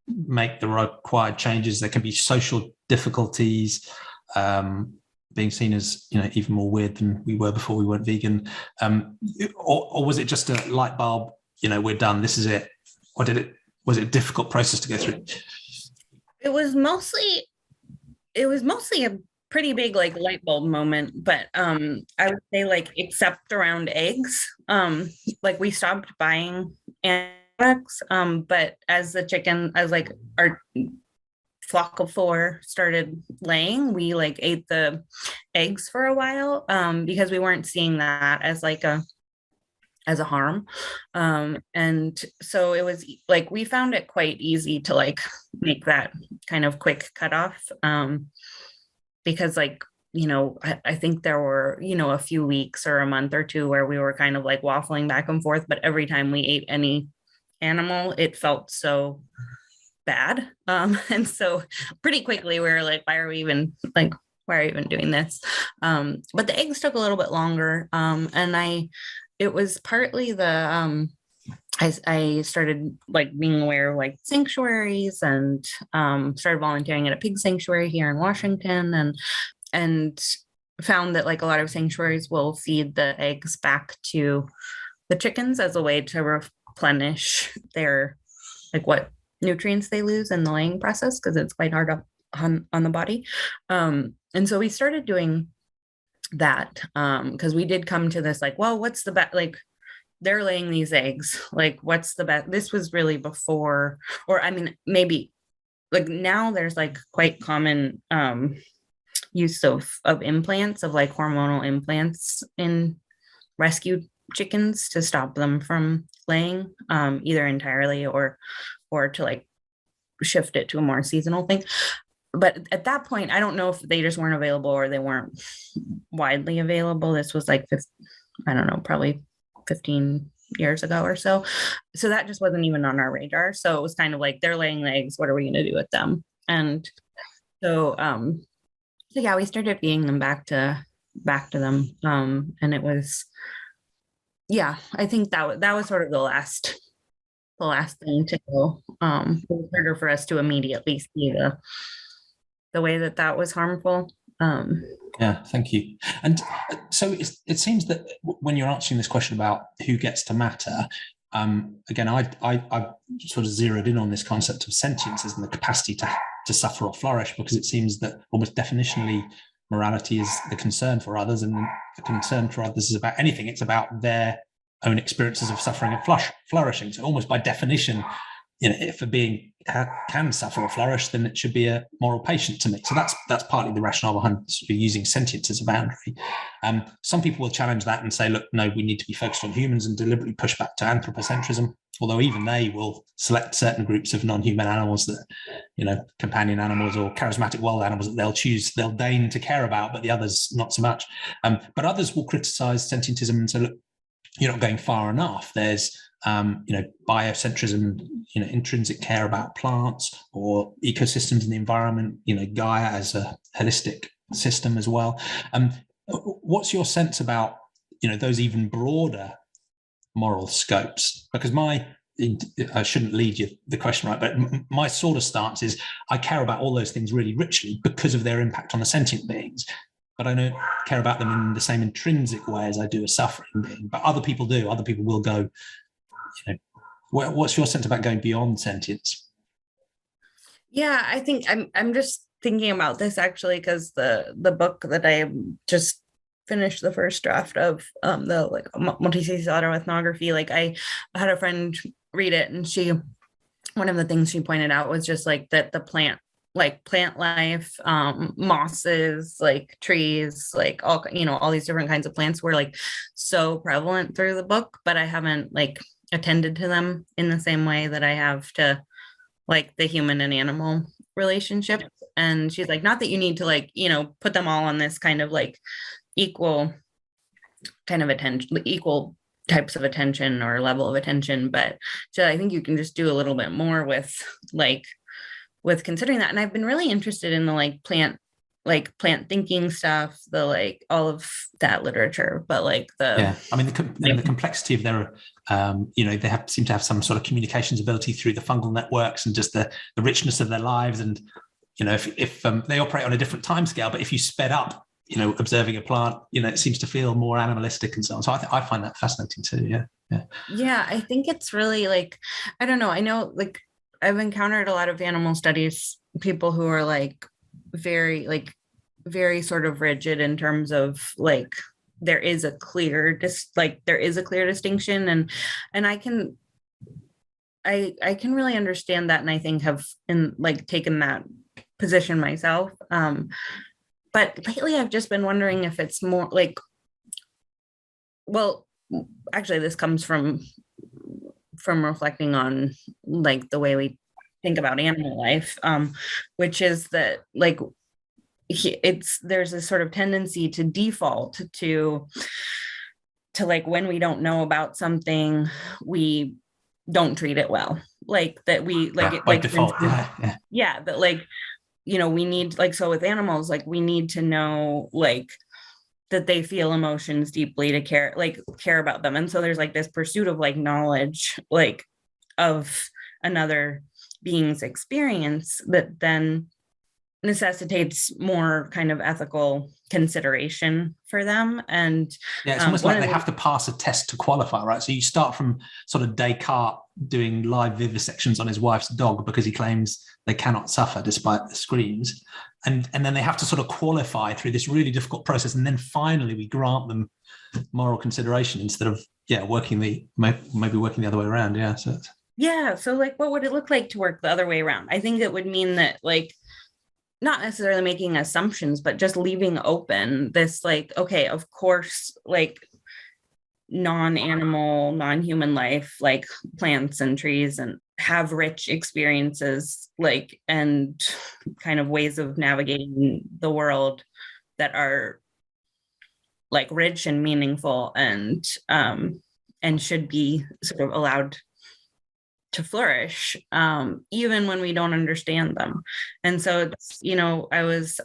make the required changes. There can be social difficulties, being seen as even more weird than we were before we weren't vegan, or was it just a light bulb? We're done. This is it. Or was it a difficult process to go through? It was mostly a pretty big like light bulb moment, but I would say like except around eggs, like we stopped buying eggs, but as like our flock of 4 started laying, we like ate the eggs for a while, because we weren't seeing that as like a harm. And so it was like we found it quite easy to like make that kind of quick cutoff, because like I think there were a few weeks or a month or two where we were kind of like waffling back and forth, but every time we ate any animal it felt so bad, and so pretty quickly we were like, why are we even doing this? But the eggs took a little bit longer, and it was partly the I started like being aware of like sanctuaries, and started volunteering at a pig sanctuary here in Washington, and found that like a lot of sanctuaries will feed the eggs back to the chickens as a way to replenish their like what nutrients they lose in the laying process, because it's quite hard on the body. And so we started doing that, because we did come to this like, well, what's the best, like they're laying these eggs, like what's the best? This was really before, or I mean maybe like now there's like quite common use of implants, of like hormonal implants in rescue chickens to stop them from laying, either entirely or to like shift it to a more seasonal thing. But at that point, I don't know if they just weren't available or they weren't widely available. This was like, I don't know, probably 15 years ago or so. So that just wasn't even on our radar. So it was kind of like, they're laying the eggs. What are we going to do with them? And so, yeah, we started feeding them back to them. And it was, yeah, I think that was sort of the last thing to go. It was harder for us to immediately see the way that was harmful. Yeah, thank you. And so it seems that when you're answering this question about who gets to matter, again, I sort of zeroed in on this concept of sentience and the capacity to suffer or flourish, because it seems that almost definitionally morality is the concern for others, and the concern for others is about anything. It's about their own experiences of suffering and flourishing. So almost by definition, if a being can suffer or flourish, then it should be a moral patient to me. So that's partly the rationale behind sort of using sentience as a boundary. Some people will challenge that and say, look, no, we need to be focused on humans, and deliberately push back to anthropocentrism, although even they will select certain groups of non-human animals that, companion animals or charismatic wild animals, that they'll deign to care about, but the others not so much. But others will criticize sentientism and say, look, you're not going far enough. There's biocentrism, intrinsic care about plants or ecosystems in the environment, Gaia as a holistic system as well. What's your sense about, those even broader moral scopes? Because I shouldn't lead you the question right, but my sort of stance is I care about all those things really richly because of their impact on the sentient beings, but I don't care about them in the same intrinsic way as I do a suffering being. But other people do. Other people will go, what's your sense about going beyond sentience? Yeah, I think I'm just thinking about this actually because the book that I just finished the first draft of, the like multi-species auto-ethnography, like I had a friend read it, and one of the things she pointed out was just like that the plant life, mosses, like trees, like all these different kinds of plants were like so prevalent through the book, but I haven't like attended to them in the same way that I have to like the human and animal relationship. And she's like, not that you need to like, put them all on this kind of like equal kind of attention, equal types of attention or level of attention, but so I think you can just do a little bit more with considering that. And I've been really interested in the plant thinking stuff, the like all of that literature, but like the complexity of their they seem to have some sort of communications ability through the fungal networks, and just the richness of their lives. And if they operate on a different time scale, but if you sped up observing a plant, it seems to feel more animalistic and so on. So I find that fascinating too. Yeah, I think it's really like, I don't know, I know like I've encountered a lot of animal studies people who are like very sort of rigid in terms of like there is a clear distinction, and I can really understand that, and I think have taken that position myself, but lately I've just been wondering if it's more like, well, actually this comes from reflecting on like the way we think about animal life, which is that like there's a sort of tendency to default to like when we don't know about something, we don't treat it well, like that we like it like default. That like we need, like, so with animals, like we need to know like that they feel emotions deeply to care about them, and so there's like this pursuit of like knowledge like of another being's experience that then necessitates more kind of ethical consideration for them. And it's almost like they have to pass a test to qualify, right? So you start from sort of Descartes doing live vivisections on his wife's dog because he claims they cannot suffer despite the screams, and then they have to sort of qualify through this really difficult process, and then finally we grant them moral consideration instead of working the other way around. So like what would it look like to work the other way around? I think it would mean that like not necessarily making assumptions, but just leaving open this like, okay, of course, like non-animal, non-human life, like plants and trees, and have rich experiences, like, and kind of ways of navigating the world that are like rich and meaningful, and should be sort of allowed to flourish, even when we don't understand them. And so it's, I was,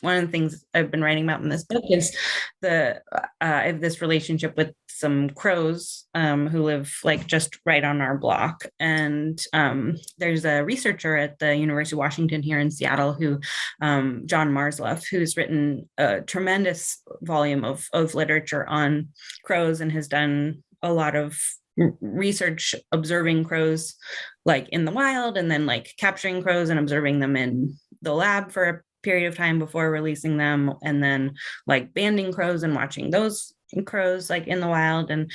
one of the things I've been writing about in this book is I have this relationship with some crows who live like just right on our block. And there's a researcher at the University of Washington here in Seattle who, John Marsleff, who's written a tremendous volume of literature on crows and has done a lot of research observing crows like in the wild, and then like capturing crows and observing them in the lab for a period of time before releasing them, and then like banding crows and watching those crows like in the wild. And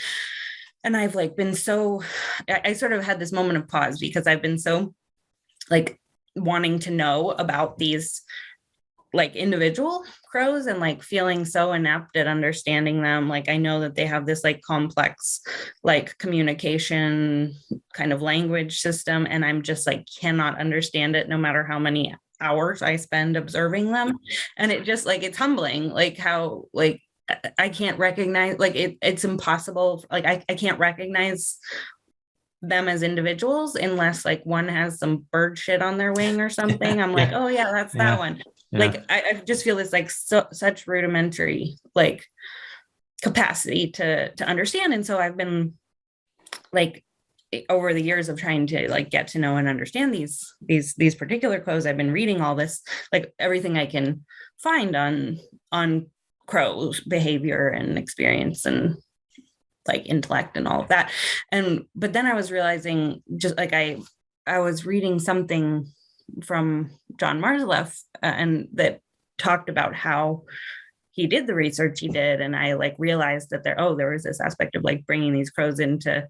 I've like been so, I sort of had this moment of pause because I've been so like wanting to know about these like individual crows and like feeling so inept at understanding them. Like I know that they have this like complex like communication kind of language system, and I'm just like cannot understand it no matter how many hours I spend observing them. And it just like, it's humbling, like how like I can't recognize, like it's impossible, like I can't recognize them as individuals unless like one has some bird shit on their wing or something. I'm like, oh yeah, that's that one. Like I just feel this like such rudimentary like capacity to understand. And so I've been like over the years of trying to like get to know and understand these particular crows, I've been reading all this, like everything I can find on crow behavior and experience and like intellect and all of that. But then I was realizing, just like I was reading something from John Marsleff, and that talked about how he did the research he did. And I like realized that there was this aspect of like bringing these crows into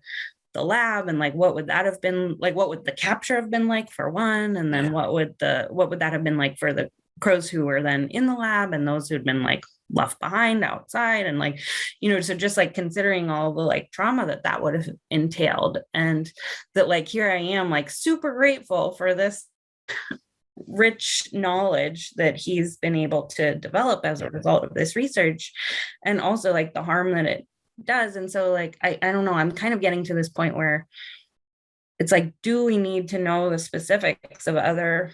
the lab, and like what would that have been like, what would the capture have been like for one, and then what would that have been like for the crows who were then in the lab and those who had been like left behind outside, and like, so just like considering all the like trauma that would have entailed, and that like here I am like super grateful for this rich knowledge that he's been able to develop as a result of this research, and also like the harm that it does. And so like I don't know, I'm kind of getting to this point where it's like, do we need to know the specifics of other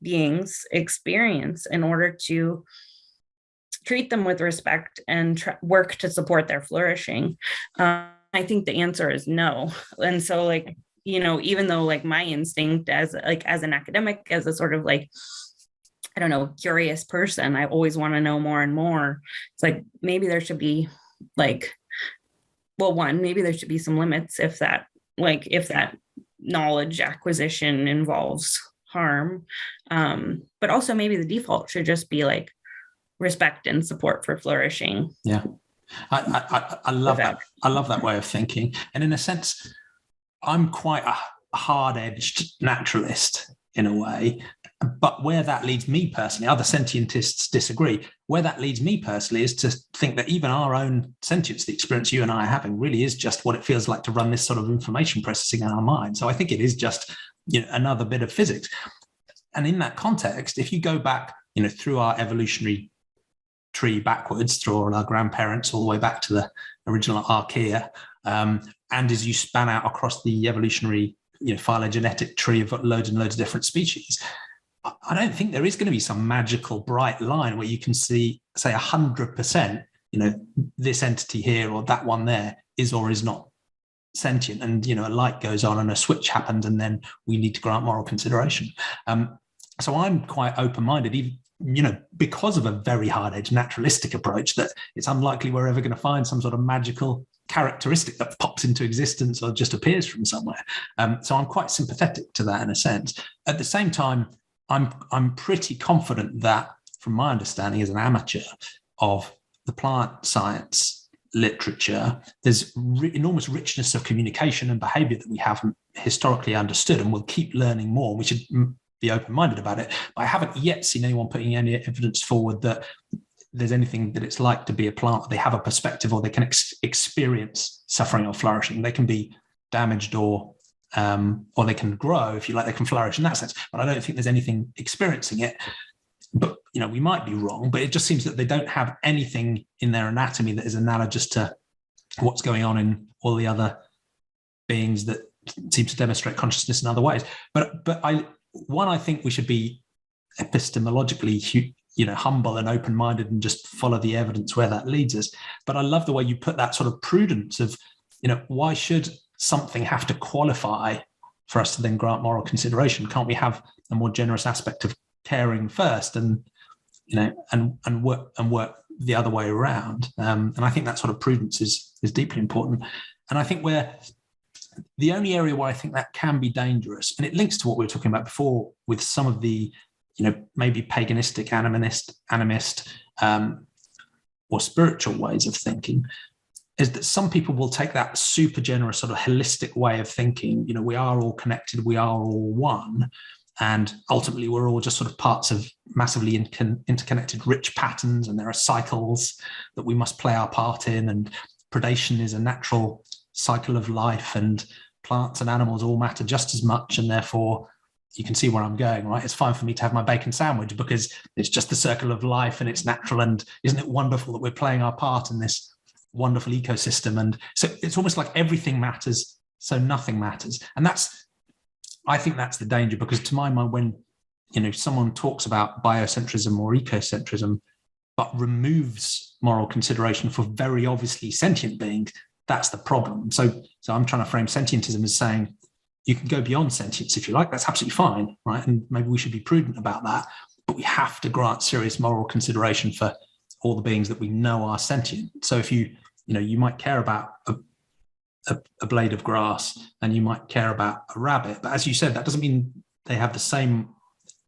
beings' experience in order to treat them with respect and work to support their flourishing? I think the answer is no. And so like, even though like my instinct as an academic, as a sort of like, I don't know, curious person, I always want to know more and more. It's like, maybe there should be like, well, maybe there should be some limits if that knowledge acquisition involves harm. But also maybe the default should just be like respect and support for flourishing. Yeah. I love that. I love that way of thinking. And in a sense, I'm quite a hard-edged naturalist in a way, but where that leads me personally, other sentientists disagree. Where that leads me personally is to think that even our own sentience, the experience you and I are having, really is just what it feels like to run this sort of information processing in our mind. So I think it is just another bit of physics. And in that context, if you go back through our evolutionary tree backwards, through all our grandparents, all the way back to the original archaea, and as you span out across the evolutionary phylogenetic tree of loads and loads of different species, I don't think there is going to be some magical bright line where you can see, say, 100%, this entity here or that one there is or is not sentient, and a light goes on and a switch happens, and then we need to grant moral consideration. So I'm quite open-minded, even because of a very hard-edged naturalistic approach, that it's unlikely we're ever going to find some sort of magical characteristic that pops into existence or just appears from somewhere. So I'm quite sympathetic to that in a sense. At the same time, I'm pretty confident that, from my understanding as an amateur of the plant science literature, there's enormous richness of communication and behavior that we haven't historically understood, and we'll keep learning more. We should be open-minded about it. But I haven't yet seen anyone putting any evidence forward that there's anything that it's like to be a plant, or they have a perspective, or they can experience suffering or flourishing. They can be damaged or they can grow, if you like, they can flourish in that sense. But I don't think there's anything experiencing it. But, we might be wrong, but it just seems that they don't have anything in their anatomy that is analogous to what's going on in all the other beings that seem to demonstrate consciousness in other ways. But I think we should be epistemologically humble and open-minded and just follow the evidence where that leads us. But I love the way you put that sort of prudence of, why should something have to qualify for us to then grant moral consideration? Can't we have a more generous aspect of caring first, and work the other way around? And I think that sort of prudence is deeply important. And I think where the only area where I think that can be dangerous, and it links to what we were talking about before with some of the maybe paganistic, animist, or spiritual ways of thinking, is that some people will take that super generous sort of holistic way of thinking. We are all connected, we are all one, and ultimately we're all just sort of parts of massively interconnected rich patterns, and there are cycles that we must play our part in, and predation is a natural cycle of life, and plants and animals all matter just as much, and therefore you can see where I'm going, right? It's fine for me to have my bacon sandwich because it's just the circle of life and it's natural. And isn't it wonderful that we're playing our part in this wonderful ecosystem? And so it's almost like everything matters, so nothing matters. And I think that's the danger, because to my mind, when someone talks about biocentrism or ecocentrism, but removes moral consideration for very obviously sentient beings, that's the problem. So I'm trying to frame sentientism as saying, you can go beyond sentience if you like. That's absolutely fine, right? And maybe we should be prudent about that. But we have to grant serious moral consideration for all the beings that we know are sentient. So if you might care about a blade of grass, and you might care about a rabbit, but as you said, that doesn't mean they have the same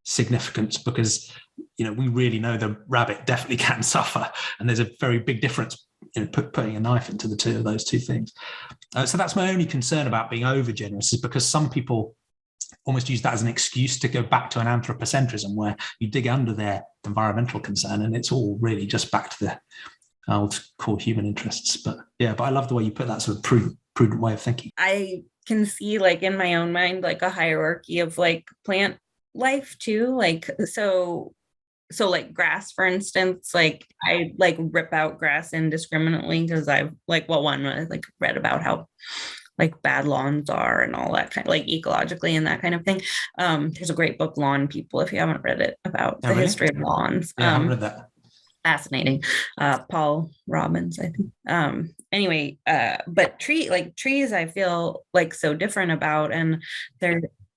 significance, because we really know the rabbit definitely can suffer, and there's a very big difference in putting a knife into those two things. So that's my only concern about being over generous, is because some people almost use that as an excuse to go back to an anthropocentrism where you dig under their environmental concern and it's all really just back to the old core human interests. But I love the way you put that sort of prudent way of thinking. I can see, like, in my own mind, like a hierarchy of like plant life too, like so like grass, for instance, like I like rip out grass indiscriminately because I've like, I like read about how like bad lawns are and all that kind of like ecologically and that kind of thing. There's a great book, Lawn People, if you haven't read it, about the history of lawns. Yeah, I haven't read that. Fascinating. Paul Robbins, I think. Anyway, but trees I feel like so different about, and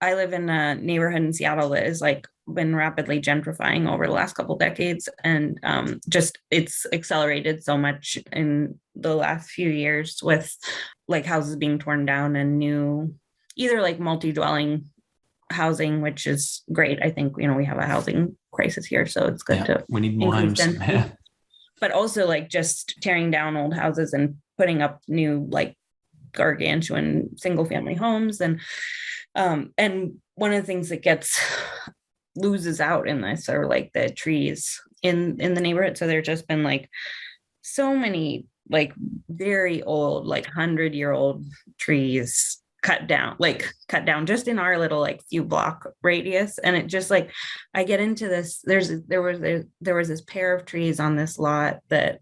I live in a neighborhood in Seattle that is like been rapidly gentrifying over the last couple decades, and just it's accelerated so much in the last few years with like houses being torn down and new either like multi-dwelling housing, which is great. I think we have a housing crisis here, so it's good to we need more homes. But also like just tearing down old houses and putting up new like gargantuan single family homes, and one of the things that loses out in this are like the trees in the neighborhood. So there's just been like so many like very old, like 100-year-old trees cut down just in our little like few block radius. And it just like, I get into this, there was this pair of trees on this lot that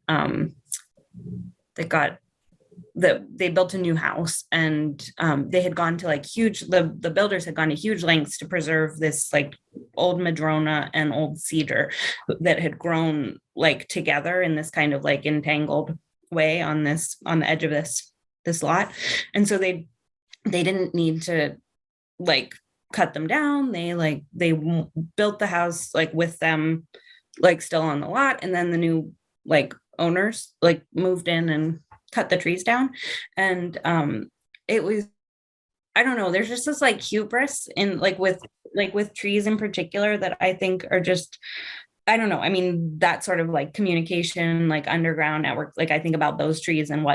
they built a new house, and they had gone to like the builders had gone to huge lengths to preserve this like old madrona and old cedar that had grown like together in this kind of like entangled way on the edge of this lot. And so they didn't need to like cut them down. They built the house like with them like still on the lot, and then the new like owners like moved in and cut the trees down. And it was, I don't know, there's just this like hubris in with trees in particular that I think are just, I don't know. I mean, that sort of like communication, like underground network, like I think about those trees and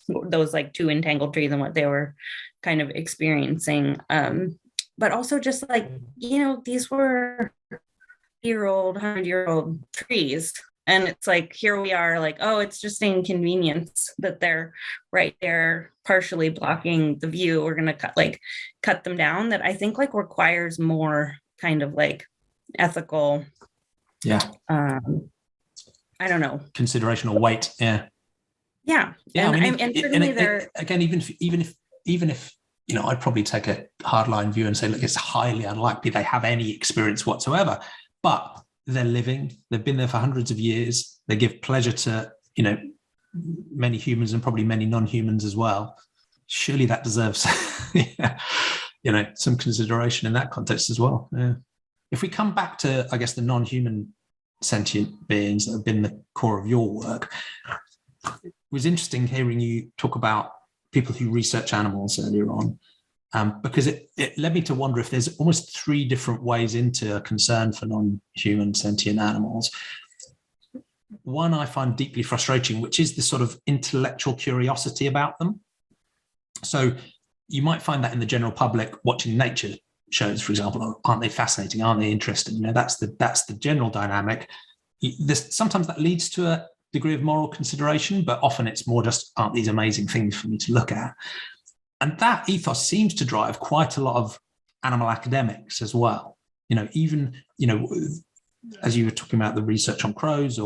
those like two entangled trees and what they were kind of experiencing. But also just like, these were 100-year-old trees. And it's like, here we are like, oh, it's just an inconvenience that they're right there partially blocking the view. We're going to cut them down. That I think like requires more kind of like ethical, I don't know, consideration or weight. Yeah. Again, even if I'd probably take a hardline view and say, look, it's highly unlikely they have any experience whatsoever, but they're living, they've been there for hundreds of years, they give pleasure to many humans and probably many non-humans as well. Surely that deserves some consideration in that context as well. If we come back to, I guess, the non-human sentient beings that have been the core of your work, it was interesting hearing you talk about people who research animals earlier on, because it led me to wonder if there's almost three different ways into a concern for non-human sentient animals. One I find deeply frustrating, which is this sort of intellectual curiosity about them. So you might find that in the general public watching nature shows, for example. Aren't they fascinating? Aren't they interesting? That's the general dynamic. Sometimes that leads to a degree of moral consideration, but often it's more just, aren't these amazing things for me to look at? And that ethos seems to drive quite a lot of animal academics as well. Even as you were talking about the research on crows,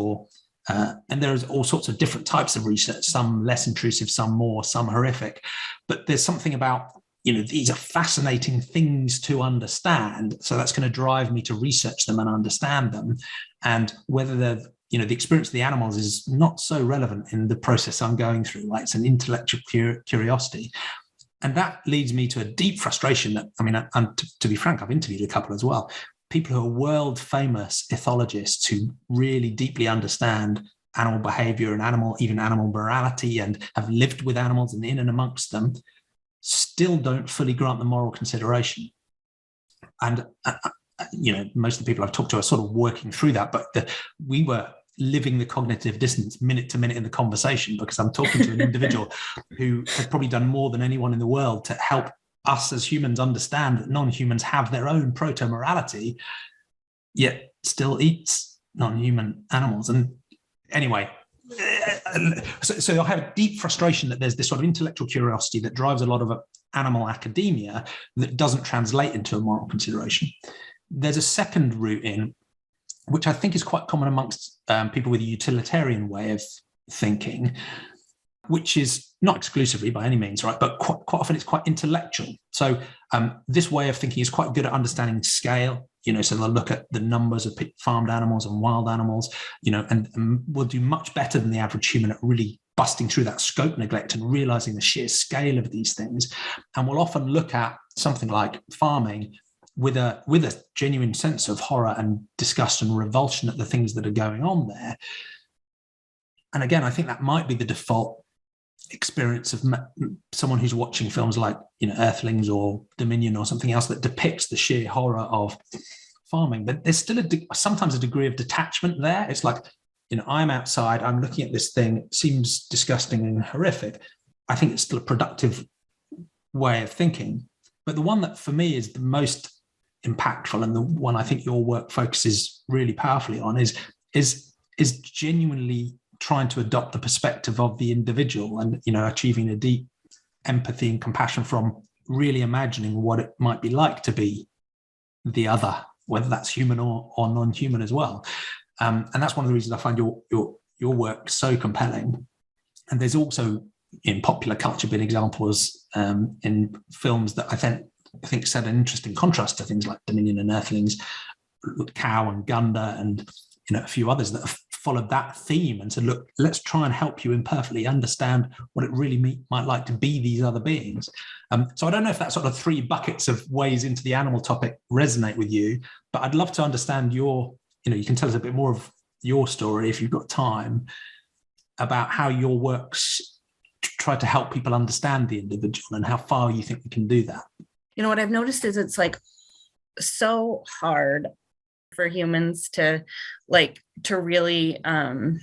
and there's all sorts of different types of research, some less intrusive, some more, some horrific. But there's something about, these are fascinating things to understand. So that's going to drive me to research them and understand them. And whether they're, the experience of the animals is not so relevant in the process I'm going through, right? It's an intellectual curiosity. And that leads me to a deep frustration that, to be frank, I've interviewed a couple as well, people who are world famous ethologists who really deeply understand animal behavior and even animal morality and have lived with animals and in and amongst them, still don't fully grant the moral consideration. And most of the people I've talked to are sort of working through that, but we were living the cognitive dissonance minute to minute in the conversation, because I'm talking to an individual who has probably done more than anyone in the world to help us as humans understand that non-humans have their own proto-morality, yet still eats non-human animals. And anyway, so I have a deep frustration that there's this sort of intellectual curiosity that drives a lot of animal academia that doesn't translate into a moral consideration. There's a second route in, which I think is quite common amongst people with a utilitarian way of thinking, which is not exclusively by any means, right? But quite often it's quite intellectual. So this way of thinking is quite good at understanding scale. So they'll look at the numbers of farmed animals and wild animals, and will do much better than the average human at really busting through that scope neglect and realizing the sheer scale of these things. And will often look at something like farming with a genuine sense of horror and disgust and revulsion at the things that are going on there. And again, I think that might be the default experience of someone who's watching films like Earthlings or Dominion or something else that depicts the sheer horror of farming. But there's still sometimes a degree of detachment there. It's like, I'm outside, I'm looking at this thing, it seems disgusting and horrific. I think it's still a productive way of thinking. But the one that for me is the most impactful, and the one I think your work focuses really powerfully on, is genuinely trying to adopt the perspective of the individual, and achieving a deep empathy and compassion from really imagining what it might be like to be the other, whether that's human or non-human as well. And that's one of the reasons I find your work so compelling. And there's also in popular culture been examples in films that I think set an interesting contrast to things like Dominion and Earthlings, Cow and Gunda, and a few others that have followed that theme and said, look, let's try and help you imperfectly understand what it really might like to be these other beings. So I don't know if that sort of three buckets of ways into the animal topic resonate with you, but I'd love to understand you can tell us a bit more of your story if you've got time, about how your works try to help people understand the individual and how far you think we can do that. What I've noticed is it's like so hard for humans to really kind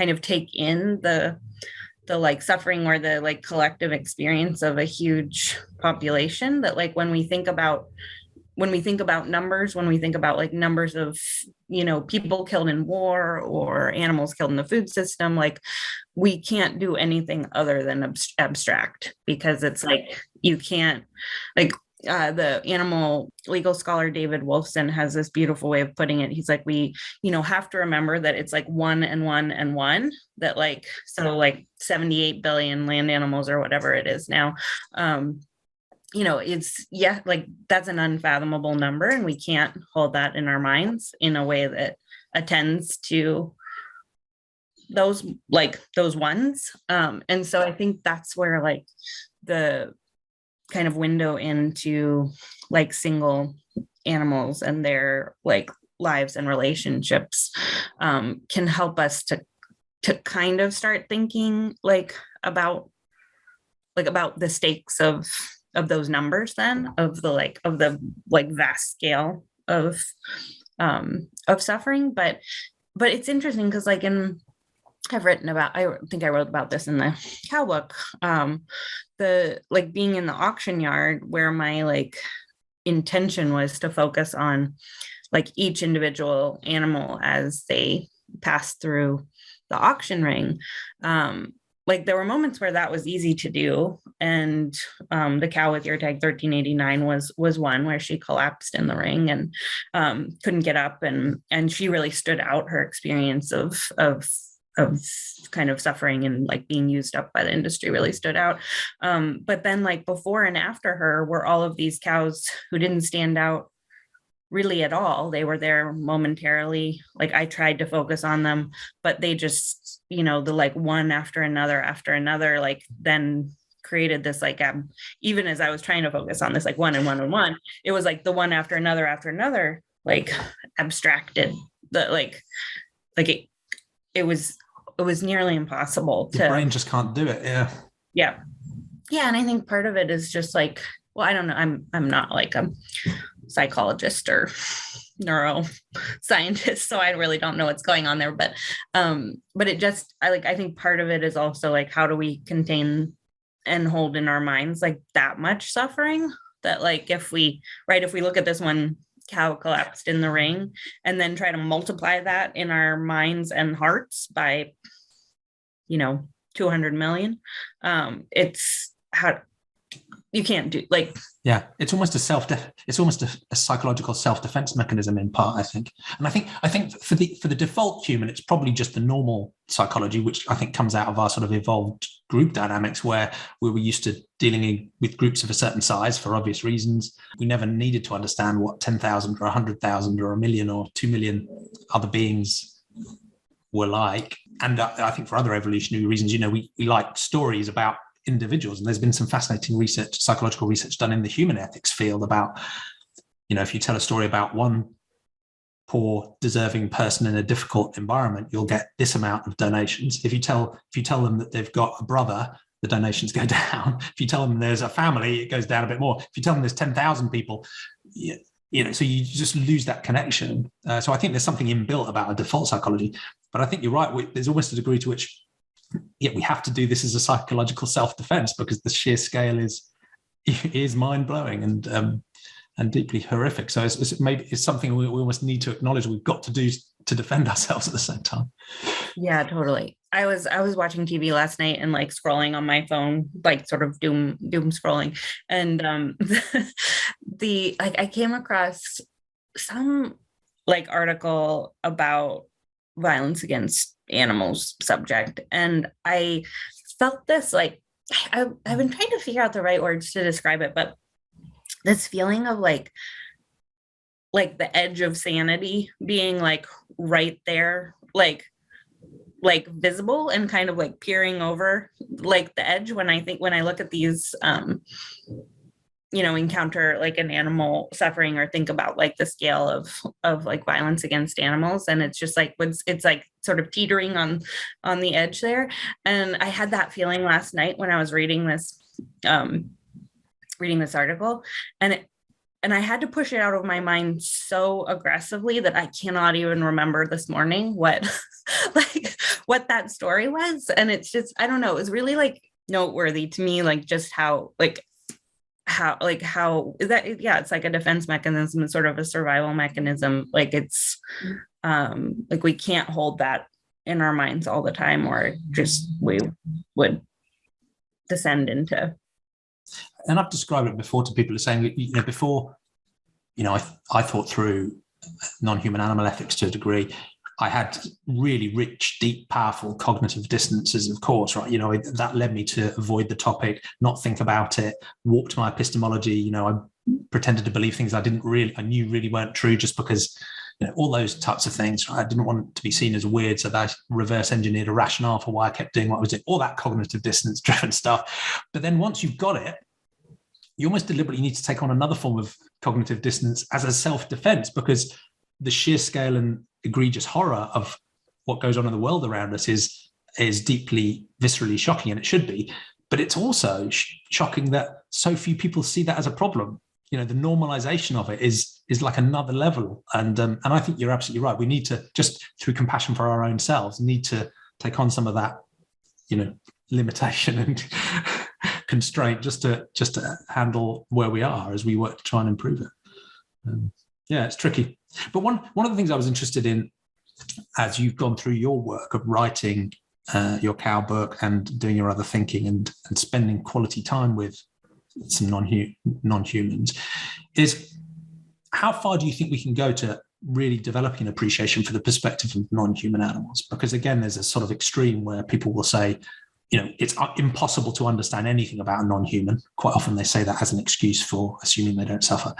of take in the suffering or the collective experience of a huge population, that when we think about numbers, when we think about numbers of people killed in war or animals killed in the food system, we can't do anything other than abstract, because it's you can't the animal legal scholar David Wolfson has this beautiful way of putting it. He's we have to remember that it's one and one and one, that 78 billion land animals or whatever it is now. It's that's an unfathomable number, and we can't hold that in our minds in a way that attends to those ones. And so I think that's where the kind of window into single animals and their lives and relationships can help us to kind of start thinking about the stakes of those numbers, then of the vast scale of suffering. But it's interesting because I've written about, I think I wrote about this in the cow book, the being in the auction yard, where my intention was to focus on each individual animal as they pass through the auction ring. There were moments where that was easy to do. And the cow with ear tag 1389 was one where she collapsed in the ring and couldn't get up. And she really stood out. Her experience of kind of suffering and being used up by the industry really stood out. But then before and after her were all of these cows who didn't stand out really at all. They were there momentarily. I tried to focus on them, but they just, the one after another, then created this, even as I was trying to focus on this, one and one and one, it was the one after another, abstracted it was nearly impossible the brain just can't do it. Yeah. And I think part of it is just well, I don't know, I'm not psychologist or neuroscientist, so I really don't know what's going on there. But it just, I think part of it is also like, how do we contain and hold in our minds like that much suffering, that like if we look at this one cow collapsed in the ring and then try to multiply that in our minds and hearts by 200 million, it's how you can't do like, yeah, it's almost a psychological self-defense mechanism in part, I think. And I think for the default human, it's probably just the normal psychology, which I think comes out of our sort of evolved group dynamics, where we were used to dealing with groups of a certain size for obvious reasons. We never needed to understand what 10,000 or 100,000 or 1 million or 2 million other beings were like. And I think for other evolutionary reasons, we like stories about individuals, and there's been some fascinating research, psychological research done in the human ethics field about, if you tell a story about one poor, deserving person in a difficult environment, you'll get this amount of donations. If you tell them that they've got a brother, the donations go down. If you tell them there's a family, it goes down a bit more. If you tell them there's 10,000 people, so you just lose that connection. So I think there's something inbuilt about a default psychology. But I think you're right. There's almost a degree to which, we have to do this as a psychological self-defense, because the sheer scale is mind-blowing and deeply horrific. So it's something we almost need to acknowledge we've got to do to defend ourselves at the same time. Yeah, totally. I was watching TV last night and like scrolling on my phone, like sort of doom scrolling, and I came across some like article about violence against animals subject, and I felt this like I've been trying to figure out the right words to describe it, but this feeling of like the edge of sanity being like right there, like visible and kind of like peering over like the edge when I look at these encounter like an animal suffering or think about like the scale of like violence against animals, and it's just like it's like sort of teetering on the edge there. And I had that feeling last night when I was reading this article, and I had to push it out of my mind so aggressively that I cannot even remember this morning what what that story was. And it's just, I don't know, it was really like noteworthy to me, like just how is that, yeah, it's like a defense mechanism, it's sort of a survival mechanism. Like it's like we can't hold that in our minds all the time, or just we would descend into. And I've described it before to people who are saying, before, I thought through non-human animal ethics to a degree. I had really rich, deep, powerful cognitive dissonances, of course, right? That led me to avoid the topic, not think about it, warped my epistemology. I pretended to believe things I knew really weren't true, just because, all those types of things. Right? I didn't want to be seen as weird, so that I reverse engineered a rationale for why I kept doing what I was doing, all that cognitive dissonance driven stuff. But then once you've got it, you almost deliberately need to take on another form of cognitive dissonance as a self-defense, because the sheer scale and egregious horror of what goes on in the world around us is deeply viscerally shocking, and it should be. But it's also shocking that so few people see that as a problem. The normalization of it is like another level. And I think you're absolutely right. We need to, just through compassion for our own selves, need to take on some of that, limitation and constraint just to handle where we are as we work to try and improve it. Yeah, it's tricky. But one of the things I was interested in, as you've gone through your work of writing your cow book and doing your other thinking and spending quality time with some non-humans, is how far do you think we can go to really developing an appreciation for the perspective of non-human animals? Because again, there's a sort of extreme where people will say, it's impossible to understand anything about a non-human. Quite often they say that as an excuse for assuming they don't suffer.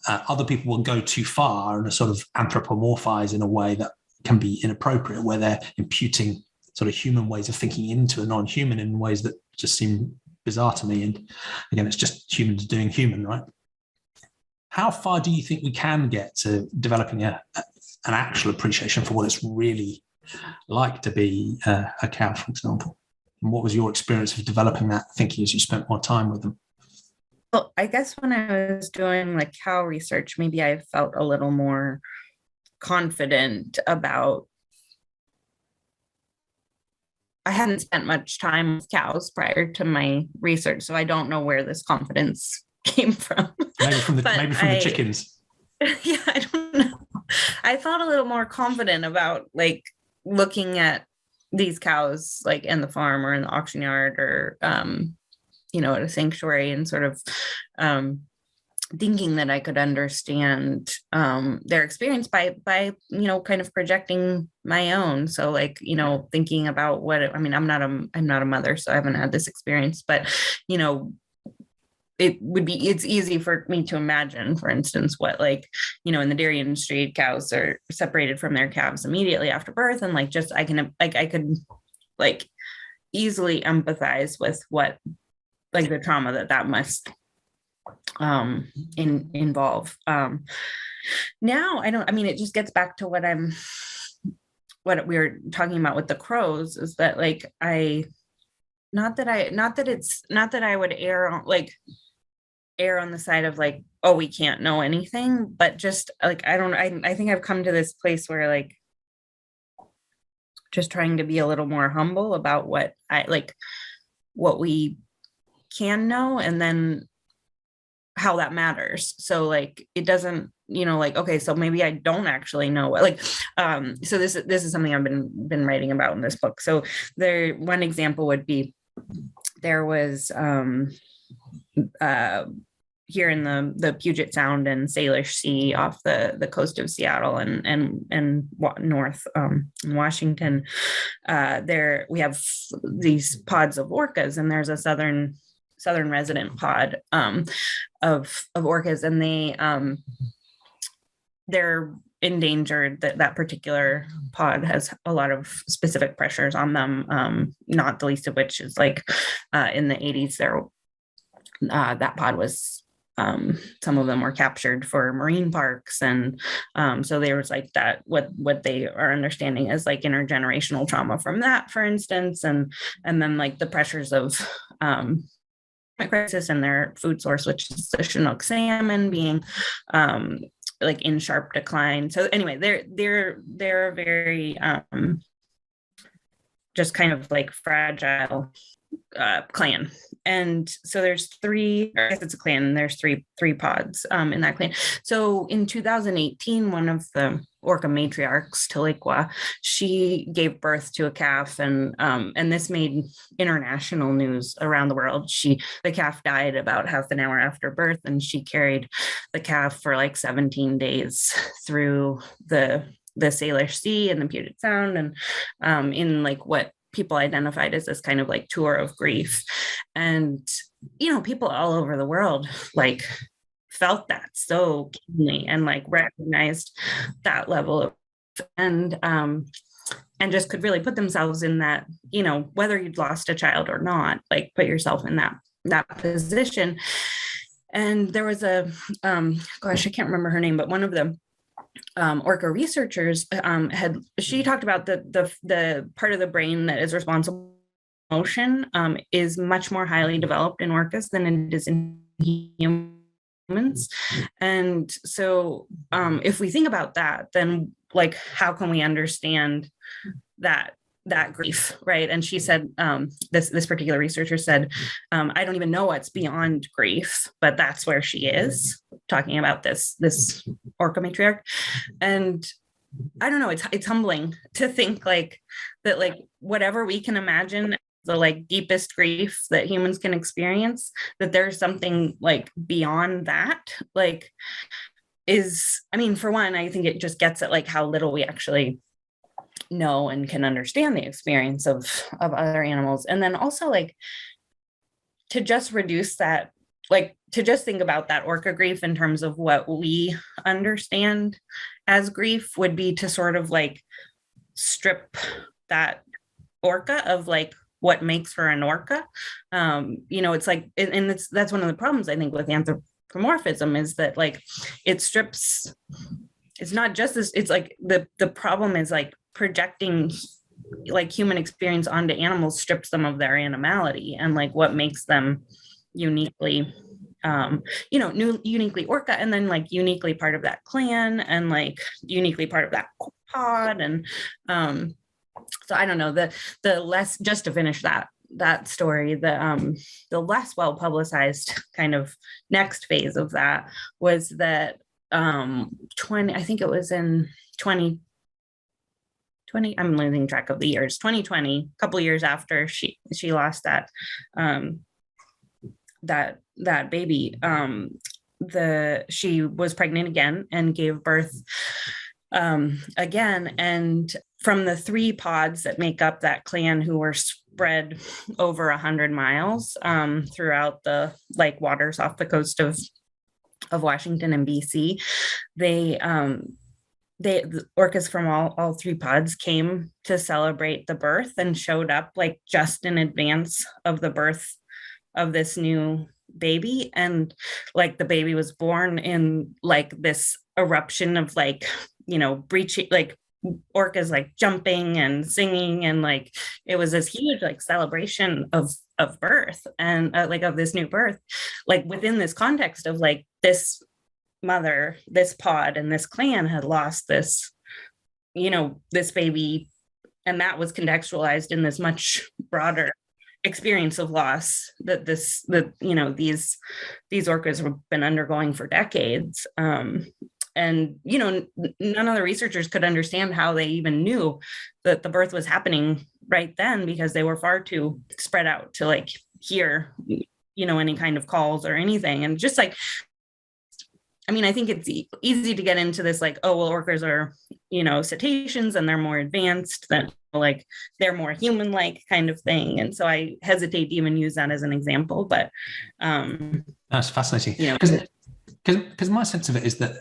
Other people will go too far and sort of anthropomorphize in a way that can be inappropriate, where they're imputing sort of human ways of thinking into a non-human in ways that just seem bizarre to me. And again, it's just humans doing human, right? How far do you think we can get to developing an actual appreciation for what it's really like to be a cow, for example? And what was your experience of developing that thinking as you spent more time with them? Well, I guess when I was doing like cow research, maybe I felt a little more confident about. I hadn't spent much time with cows prior to my research, so I don't know where this confidence came from. Maybe from the chickens. Yeah, I don't know. I felt a little more confident about like looking at these cows like in the farm or in the auction yard or at a sanctuary and sort of thinking that I could understand their experience by kind of projecting my own. So like thinking about I'm not a mother, so I haven't had this experience, but it's easy for me to imagine, for instance, what in the dairy industry, cows are separated from their calves immediately after birth, and I could easily empathize with what the trauma that must involve. Now it just gets back to what we were talking about with the crows, is that not that I would err on the side of oh, we can't know anything, but just I think I've come to this place where just trying to be a little more humble about what we can know, and then how that matters. So it doesn't, okay, so maybe I don't actually know what, so this is something I've been writing about in this book. So one example would be, there was here in the Puget Sound and Salish Sea off the coast of Seattle and north in Washington, there we have these pods of orcas, and there's a southern resident pod of orcas, and they're endangered. That particular pod has a lot of specific pressures on them, not the least of which is in the 80s there that pod was some of them were captured for marine parks, and so there was that what they are understanding as intergenerational trauma from that, for instance, and then the pressures of crisis and their food source, which is the Chinook salmon, being in sharp decline. So anyway, they're very just kind of fragile clan. And so there's three, I guess it's a clan, and there's three pods in that clan. So in 2018, one of the orca matriarchs, Taliqua, she gave birth to a calf, and this made international news around the world. The calf died about half an hour after birth, and she carried the calf for 17 days through the Salish Sea and the Puget Sound, and in what people identified as this kind of tour of grief. And people all over the world felt that so keenly, and recognized that level of, and just could really put themselves in that, whether you'd lost a child or not, put yourself in that position. And there was a I can't remember her name, but one of them orca researchers she talked about the part of the brain that is responsible for emotion is much more highly developed in orcas than it is in humans. And so if we think about that, then how can we understand that grief, right? And she said, this particular researcher said, I don't even know what's beyond grief, but that's where she is, talking about this orca matriarch. And I don't know, it's humbling to think that whatever we can imagine the deepest grief that humans can experience, that there's something beyond that, for one, I think it just gets at like how little we actually know and can understand the experience of other animals. And then also like to just reduce that, like to just think about that orca grief in terms of what we understand as grief would be to sort of like strip that orca of like what makes her an orca. It's like, and that's one of the problems I think with anthropomorphism is that like it strips, it's not just this, it's like the problem is like projecting like human experience onto animals strips them of their animality and like what makes them uniquely uniquely Orca, and then like uniquely part of that clan, and like uniquely part of that pod. And so I don't know, the less, just to finish that story, the less well publicized kind of next phase of that was that I think it was in 2020, I'm losing track of the years, 2020, a couple of years after she lost that baby, she was pregnant again and gave birth again. And from the 3 pods that make up that clan, who were spread over 100 miles throughout the like waters off the coast of Washington and BC, the orcas from all 3 pods came to celebrate the birth and showed up like just in advance of the birth of this new baby. And like the baby was born in like this eruption of like, breaching, like orcas like jumping and singing, and like it was this huge like celebration of birth, and like of this new birth, like within this context of like this mother, this pod, and this clan had lost this this baby, and that was contextualized in this much broader experience of loss that these orcas have been undergoing for decades. And none of the researchers could understand how they even knew that the birth was happening right then, because they were far too spread out to like hear any kind of calls or anything. And just like, I mean, I think it's easy to get into this like, oh well, orcas are cetaceans and they're more advanced, than like they're more human-like kind of thing. And so I hesitate to even use that as an example, but that's fascinating, because my sense of it is that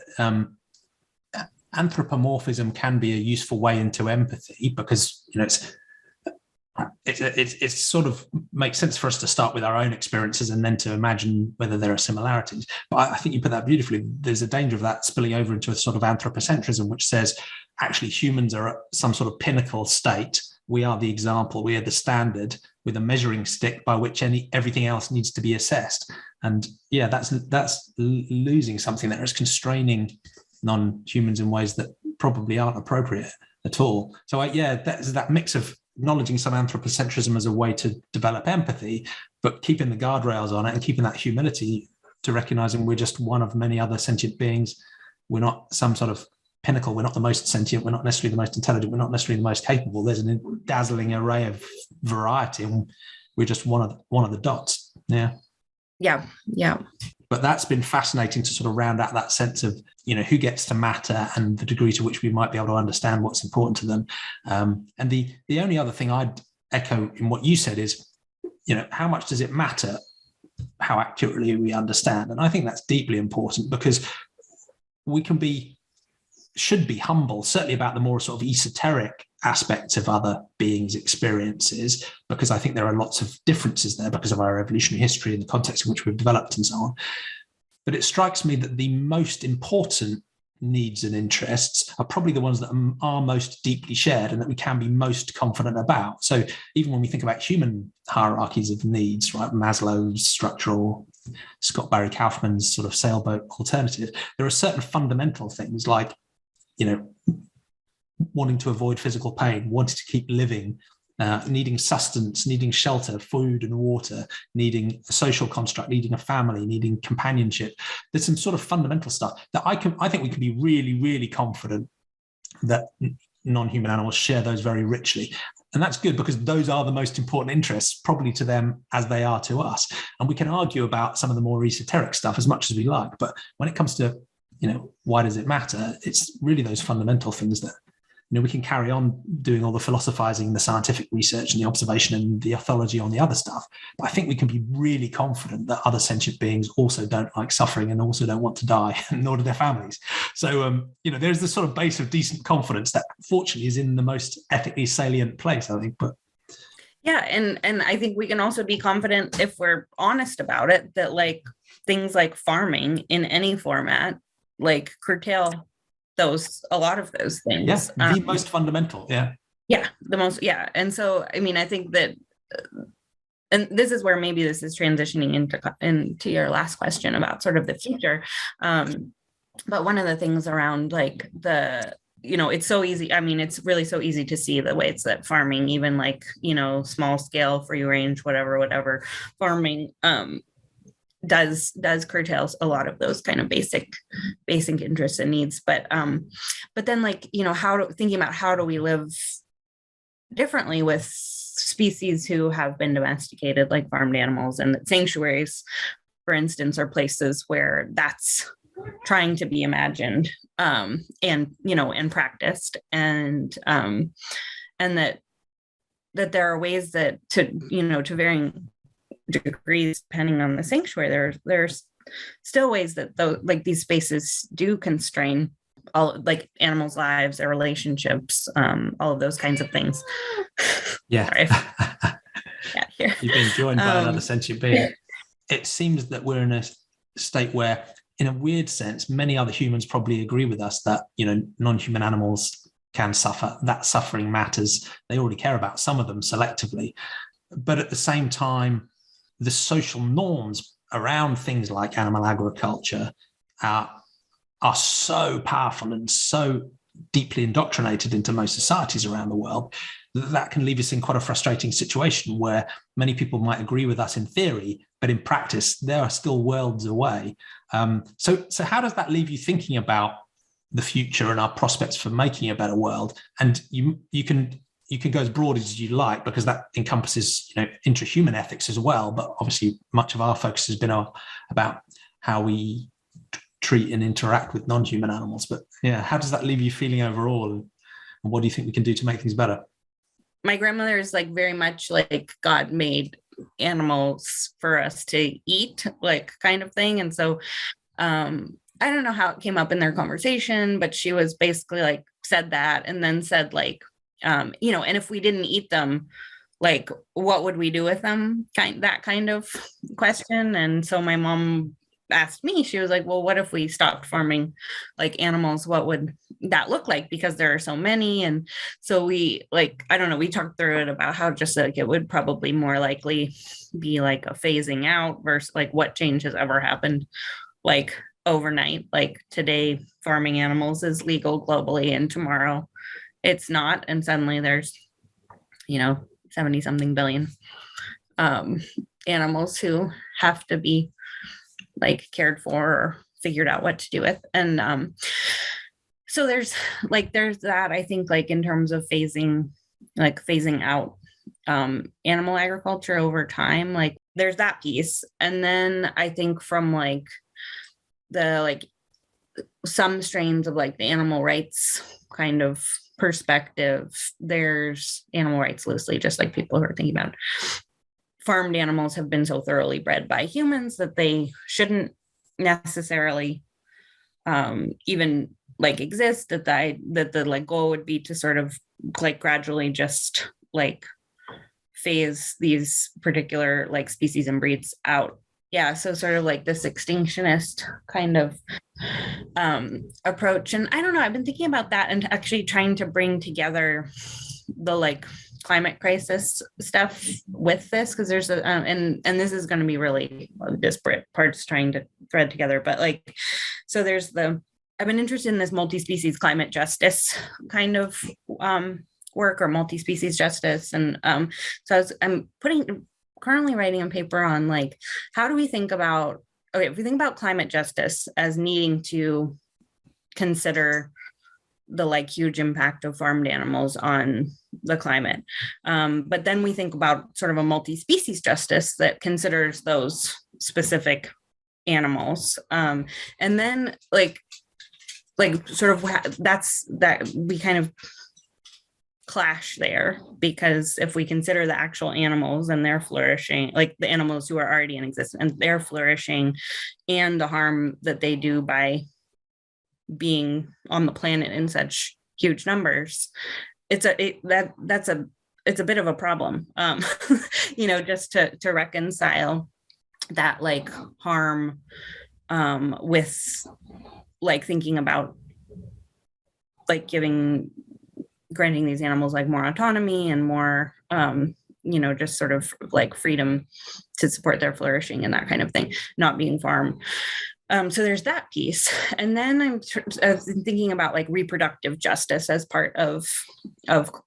anthropomorphism can be a useful way into empathy, because it sort of makes sense for us to start with our own experiences and then to imagine whether there are similarities. But I think you put that beautifully. There's a danger of that spilling over into a sort of anthropocentrism, which says actually humans are at some sort of pinnacle state. We are the example, we are the standard, with a measuring stick by which everything else needs to be assessed. And yeah, that's losing something there. It's constraining non-humans in ways that probably aren't appropriate at all. So that's that mix of acknowledging some anthropocentrism as a way to develop empathy, but keeping the guardrails on it and keeping that humility to recognizing we're just one of many other sentient beings. We're not some sort of pinnacle. We're not the most sentient. We're not necessarily the most intelligent. We're not necessarily the most capable. There's a dazzling array of variety, and we're just one of the dots. Yeah. But that's been fascinating to sort of round out that sense of, who gets to matter and the degree to which we might be able to understand what's important to them. And the only other thing I'd echo in what you said is, how much does it matter how accurately we understand? And I think that's deeply important, because we should be humble, certainly about the more sort of esoteric aspects of other beings' experiences, because I think there are lots of differences there because of our evolutionary history and the context in which we've developed and so on. But it strikes me that the most important needs and interests are probably the ones that are most deeply shared and that we can be most confident about. So even when we think about human hierarchies of needs, right, Maslow's structural, Scott Barry Kaufman's sort of sailboat alternative, there are certain fundamental things like, wanting to avoid physical pain, wanting to keep living, needing sustenance, needing shelter, food and water, needing a social construct, needing a family, needing companionship. There's some sort of fundamental stuff that I think we can be really, really confident that non-human animals share those very richly. And that's good, because those are the most important interests, probably to them as they are to us. And we can argue about some of the more esoteric stuff as much as we like. But when it comes to, why does it matter? It's really those fundamental things that, we can carry on doing all the philosophizing, the scientific research and the observation and the ethology on the other stuff. But I think we can be really confident that other sentient beings also don't like suffering and also don't want to die, nor do their families. So, there's this sort of base of decent confidence that fortunately is in the most ethically salient place, I think. But yeah, and I think we can also be confident, if we're honest about it, that like things like farming in any format like curtail a lot of those things. Yeah, the most fundamental. Yeah. Yeah, the most. Yeah, and so I mean, I think that and this is where maybe this is transitioning into your last question about sort of the future. But one of the things around like it's so easy. I mean, it's really so easy to see the ways that farming, even like, small scale, free range, whatever farming does curtails a lot of those kind of basic interests and needs. But then like, thinking about how do we live differently with species who have been domesticated, like farmed animals, and that sanctuaries, for instance, are places where that's trying to be imagined and practiced, and that there are ways that to varying degrees depending on the sanctuary, there's still ways that these spaces do constrain all like animals' lives, their relationships, all of those kinds of things. Yeah. You've been joined by another sentient being. It seems that we're in a state where, in a weird sense, many other humans probably agree with us that, non-human animals can suffer. That suffering matters. They already care about some of them selectively. But at the same time, the social norms around things like animal agriculture are so powerful and so deeply indoctrinated into most societies around the world that can leave us in quite a frustrating situation where many people might agree with us in theory, but in practice, they are still worlds away. So how does that leave you thinking about the future and our prospects for making a better world? And you can go as broad as you like, because that encompasses intrahuman ethics as well. But obviously, much of our focus has been about how we treat and interact with non-human animals. But yeah, how does that leave you feeling overall? And what do you think we can do to make things better? My grandmother is like very much like God made animals for us to eat, like kind of thing. And so I don't know how it came up in their conversation, but she was basically like said that, and then said like, and if we didn't eat them, like what would we do with them? That kind of question. And so my mom asked me, she was like, well, what if we stopped farming like animals? What would that look like? Because there are so many. And so we I don't know, we talked through it about how just like it would probably more likely be like a phasing out versus like what change has ever happened like overnight. Like today, farming animals is legal globally, and tomorrow it's not. And suddenly there's, 70 something billion animals who have to be like cared for or figured out what to do with. And so there's that, I think, like in terms of phasing out animal agriculture over time, like there's that piece. And then I think from like the like some strains of like the animal rights kind of perspective, there's animal rights loosely, just like people who are thinking about farmed animals have been so thoroughly bred by humans that they shouldn't necessarily even like exist, that the like goal would be to sort of like gradually just like phase these particular like species and breeds out. Yeah, so sort of like this extinctionist kind of approach. And I don't know, I've been thinking about that and actually trying to bring together the like climate crisis stuff with this, because there's a and this is going to be really disparate parts trying to thread together, but like, so there's I've been interested in this multi-species climate justice kind of work, or multi-species justice, and so I'm currently writing a paper on like, how do we think about, if we think about climate justice as needing to consider the like huge impact of farmed animals on the climate. But then we think about sort of a multi-species justice that considers those specific animals. And then like sort of that we kind of clash there, because if we consider the actual animals and their flourishing, like the animals who are already in existence and their flourishing, and the harm that they do by being on the planet in such huge numbers, it's a bit of a problem, just to reconcile that like harm with like thinking about like granting these animals like more autonomy and more just sort of like freedom to support their flourishing and that kind of thing, not being farmed. So there's that piece. And then I've been thinking about like reproductive justice as part of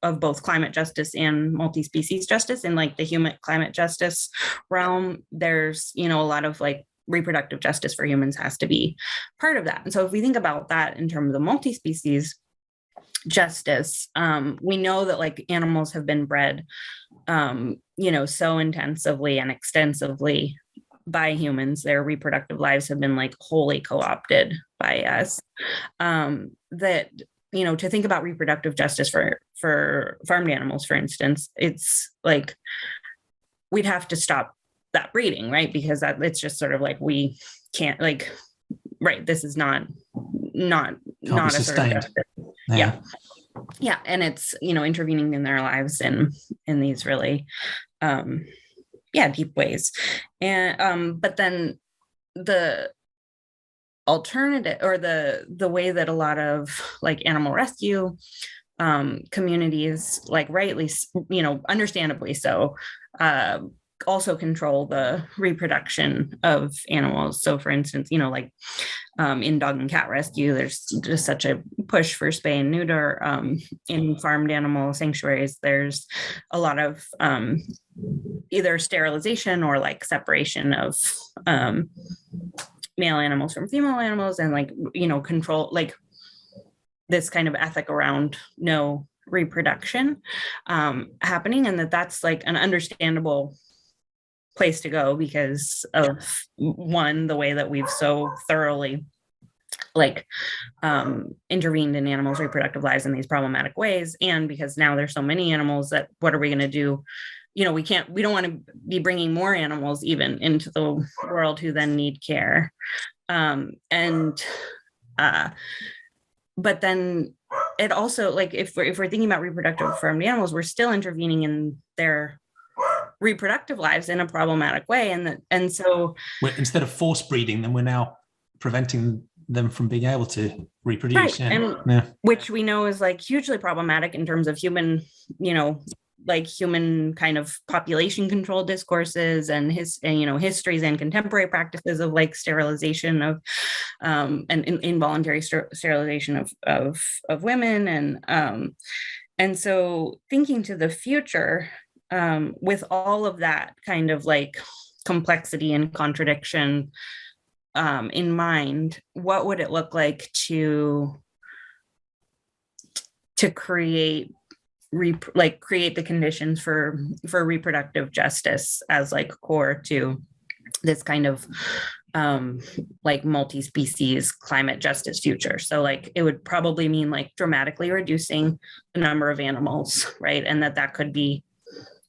both climate justice and multi-species justice. In like the human climate justice realm, there's, a lot of like reproductive justice for humans has to be part of that. And so if we think about that in terms of multi-species justice, we know that like animals have been bred, so intensively and extensively by humans. Their reproductive lives have been like wholly co-opted by us. That, to think about reproductive justice for farmed animals, for instance, it's like we'd have to stop that breeding, right? Because it's just sort of like we can't, like, right, this is not a sustained. Sort of yeah, and it's intervening in their lives in these really deep ways. And but then the alternative, or the way that a lot of like animal rescue communities, like rightly, understandably so, also control the reproduction of animals. So for instance, like in dog and cat rescue, there's just such a push for spay and neuter. In farmed animal sanctuaries, there's a lot of either sterilization or like separation of male animals from female animals, and like, control, like this kind of ethic around no reproduction happening. And that's like an understandable place to go because of, one, the way that we've so thoroughly like intervened in animals' reproductive lives in these problematic ways, and because now there's so many animals that what are we going to do? We don't want to be bringing more animals even into the world who then need care. But then it also, like, if we're thinking about reproductive farmed animals, we're still intervening in their reproductive lives in a problematic way. And so instead of force breeding them, we're now preventing them from being able to reproduce. Right. Which we know is like hugely problematic in terms of human, like human kind of population control discourses and histories and contemporary practices of like sterilization of and involuntary sterilization of women. And so thinking to the future, with all of that kind of like complexity and contradiction in mind, what would it look like to create the conditions for reproductive justice as like core to this kind of like multi-species climate justice future? So like it would probably mean like dramatically reducing the number of animals, right? And that could be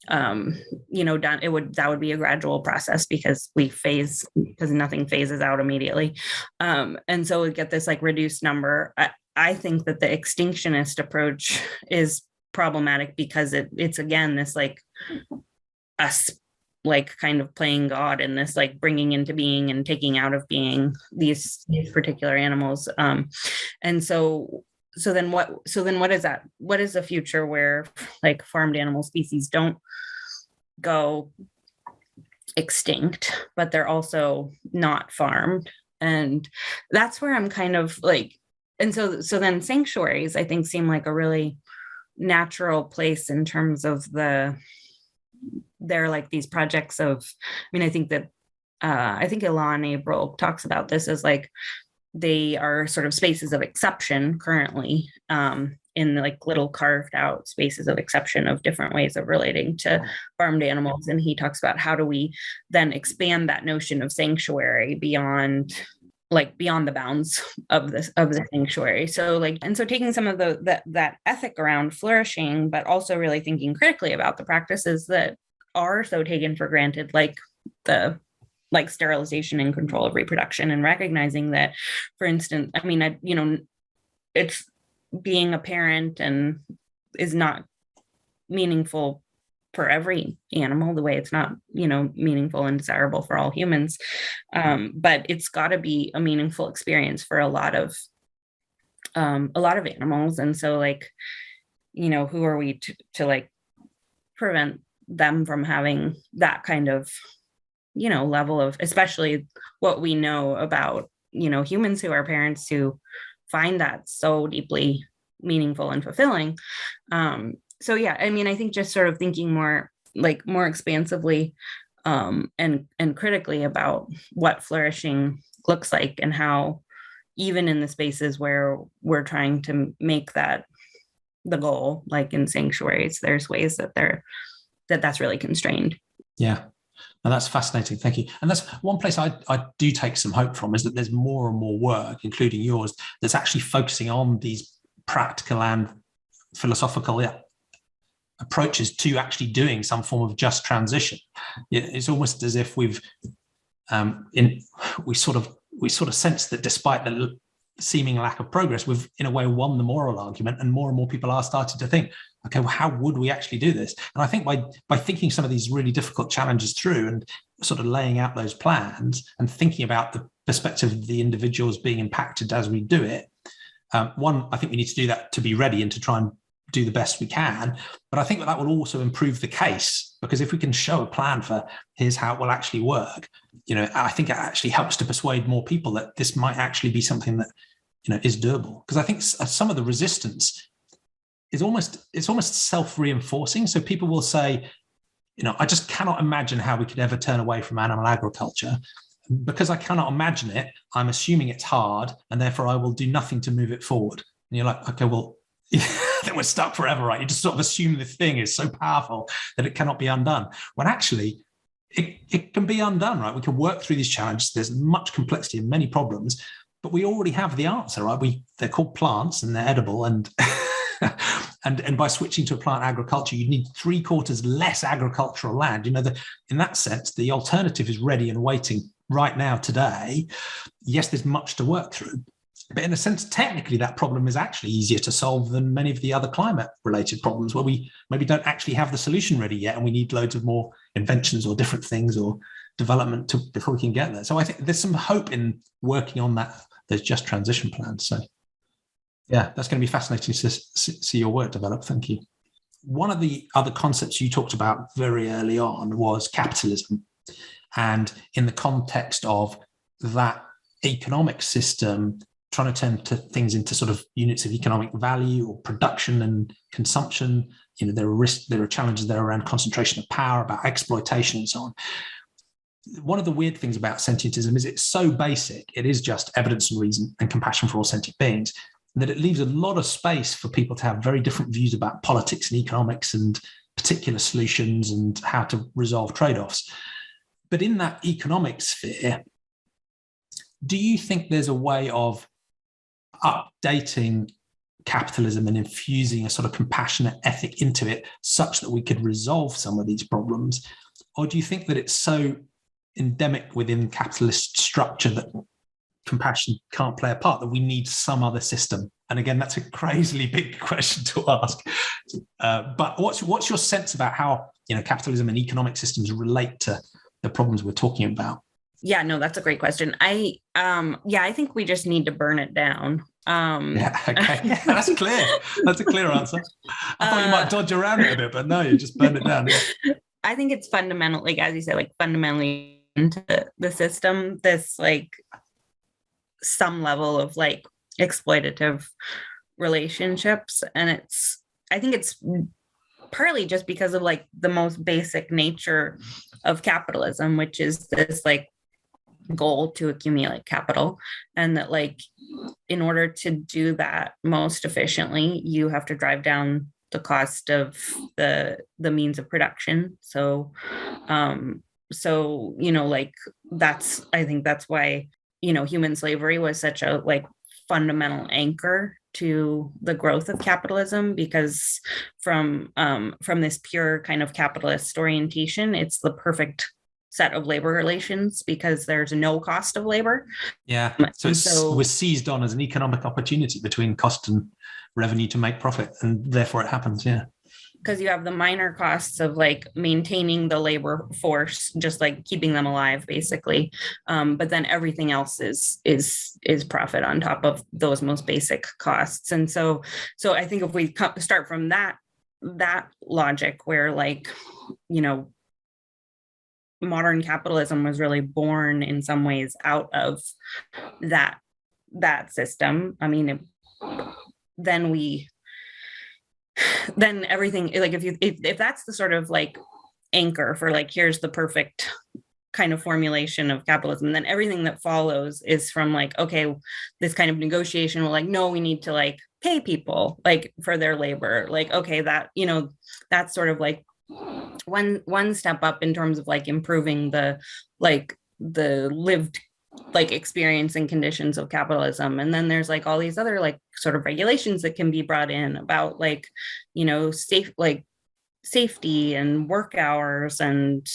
done. That would be a gradual process because nothing phases out immediately. And so we get this like reduced number. I think that the extinctionist approach is problematic because it's again this like us like kind of playing God in this like bringing into being and taking out of being these particular animals. And so then what is that? What is a future where like farmed animal species don't go extinct, but they're also not farmed? And that's where I'm kind of like, and so then sanctuaries, I think, seem like a really natural place in terms of they're like these projects of, I think that I think Ilan April talks about this as like they are sort of spaces of exception currently, in like little carved out spaces of exception of different ways of relating to farmed animals. And he talks about how do we then expand that notion of sanctuary beyond the bounds of the sanctuary. So taking some of that ethic around flourishing, but also really thinking critically about the practices that are so taken for granted, like the sterilization and control of reproduction, and recognizing that, for instance, it's being a parent and is not meaningful for every animal the way it's not, meaningful and desirable for all humans. But it's got to be a meaningful experience for a lot of animals. And so who are we to prevent them from having that kind of, level of, especially what we know about, humans who are parents who find that so deeply meaningful and fulfilling. So yeah, I mean, I think just sort of thinking more expansively and critically about what flourishing looks like, and how even in the spaces where we're trying to make that the goal, like in sanctuaries, there's ways that that's really constrained. Yeah. And that's fascinating. Thank you. And that's one place I do take some hope from, is that there's more and more work, including yours, that's actually focusing on these practical and philosophical approaches to actually doing some form of just transition. It's almost as if we sort of sense that despite the seeming lack of progress, we've in a way won the moral argument, and more people are starting to think, okay, well, how would we actually do this? And I think by thinking some of these really difficult challenges through and sort of laying out those plans and thinking about the perspective of the individuals being impacted as we do it, one, I think we need to do that to be ready and to try and do the best we can. But I think that will also improve the case, because if we can show a plan for here's how it will actually work, I think it actually helps to persuade more people that this might actually be something that, is doable. Because I think some of the resistance is almost self-reinforcing. So people will say, I just cannot imagine how we could ever turn away from animal agriculture. Because I cannot imagine it, I'm assuming it's hard, and therefore I will do nothing to move it forward. And you're like, okay, well, then we're stuck forever, right? You just sort of assume the thing is so powerful that it cannot be undone. When actually, it can be undone, right? We can work through these challenges. There's much complexity and many problems, but we already have the answer, right? They're called plants and they're edible, and and by switching to a plant agriculture, you need 3/4 less agricultural land. In that sense, the alternative is ready and waiting right now today. Yes, there's much to work through, but in a sense, technically, that problem is actually easier to solve than many of the other climate-related problems, where we maybe don't actually have the solution ready yet, and we need loads of more inventions or different things or development before we can get there. So I think there's some hope in working on those just transition plans. So yeah, that's going to be fascinating to see your work develop. Thank you. One of the other concepts you talked about very early on was capitalism, and in the context of that economic system trying to turn things into sort of units of economic value or production and consumption. There are challenges there around concentration of power, about exploitation and so on. One of the weird things about sentientism is it's so basic. It is just evidence and reason and compassion for all sentient beings, that it leaves a lot of space for people to have very different views about politics and economics and particular solutions and how to resolve trade-offs. But in that economic sphere, do you think there's a way of updating capitalism and infusing a sort of compassionate ethic into it such that we could resolve some of these problems? Or do you think that it's so endemic within capitalist structure that compassion can't play a part, that we need some other system? And again, that's a crazily big question to ask. But what's your sense about how capitalism and economic systems relate to the problems we're talking about? Yeah, no, that's a great question. I think we just need to burn it down. Yeah, okay. Yeah, that's clear. That's a clear answer. I thought you might dodge around it a bit, but no, you just burn it down. Yeah. I think it's fundamentally, as you said, fundamentally into the system, this some level of exploitative relationships. And I think it's partly just because of the most basic nature of capitalism, which is this goal to accumulate capital, and that in order to do that most efficiently, you have to drive down the cost of the means of production. So that's, I think that's why human slavery was such a fundamental anchor to the growth of capitalism, because from this pure kind of capitalist orientation, it's the perfect set of labor relations because there's no cost of labor. Yeah. So we're seized on as an economic opportunity between cost and revenue to make profit, and therefore it happens. Yeah. Because you have the minor costs of maintaining the labor force, just keeping them alive, basically. But then everything else is profit on top of those most basic costs. And so I think if we start from that that logic where like, you know, modern capitalism was really born in some ways out of that system. I mean, then everything, like if that's the sort of like anchor for like, here's the perfect kind of formulation of capitalism, then everything that follows is from like, okay, this kind of negotiation will like, no, we need to like pay people like for their labor. Like, okay, that, you know, that's sort of like one step up in terms of like improving the lived like experience and conditions of capitalism. And then there's like all these other like sort of regulations that can be brought in about like, you know, safety and work hours and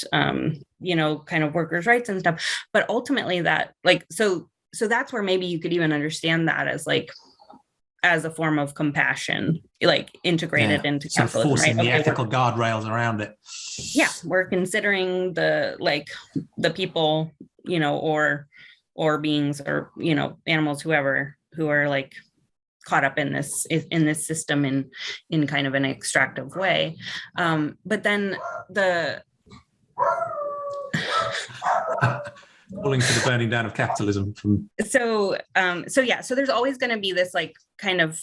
you know, kind of workers' rights and stuff. But ultimately that like, so that's where maybe you could even understand that as like, as a form of compassion, like integrated into so capitalism, forcing right? the ethical guardrails around it. Yeah, we're considering the people, you know, or beings or, you know, animals, whoever, who are like caught up in this system in kind of an extractive way. But then calling for the burning down of capitalism from so there's always going to be this like kind of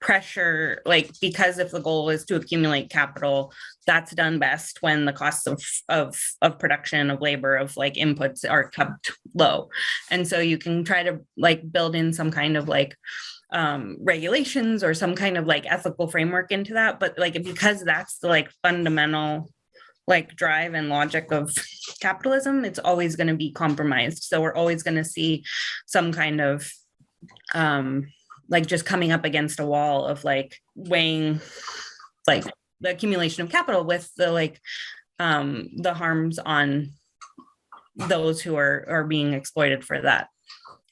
pressure, like, because if the goal is to accumulate capital, that's done best when the costs of production, of labor, of like inputs are kept low. And so you can try to like build in some kind of like regulations or some kind of like ethical framework into that, but like because that's the like fundamental like drive and logic of capitalism, it's always going to be compromised. So we're always going to see some kind of like just coming up against a wall of like weighing like the accumulation of capital with the like the harms on those who are being exploited for that.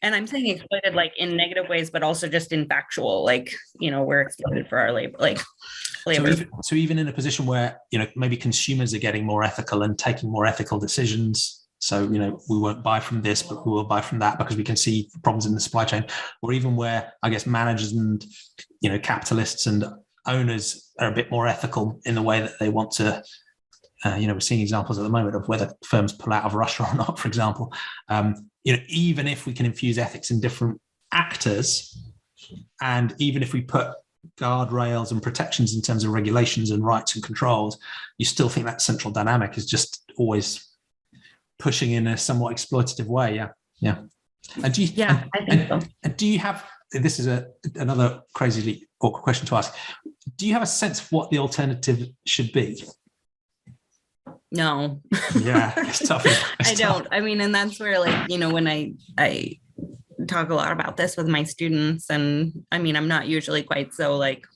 And I'm saying exploited like in negative ways, but also just in factual, like, you know, we're exploited for our labor, like labor. So even in a position where, you know, maybe consumers are getting more ethical and taking more ethical decisions. So, you know, we won't buy from this, but we will buy from that because we can see problems in the supply chain. Or even where, I guess, managers and, you know, capitalists and owners are a bit more ethical in the way that they want to, you know, we're seeing examples at the moment of whether firms pull out of Russia or not, for example. You know, even if we can infuse ethics in different actors, and even if we put guardrails and protections in terms of regulations and rights and controls, you still think that central dynamic is just always pushing in a somewhat exploitative way. Yeah. And do you, I think so. And do you have, this is another crazily awkward question to ask, do you have a sense of what the alternative should be? No. Yeah, it's tough. I don't. I mean, and that's where, like, you know, when I talk a lot about this with my students, and I mean, I'm not usually quite so like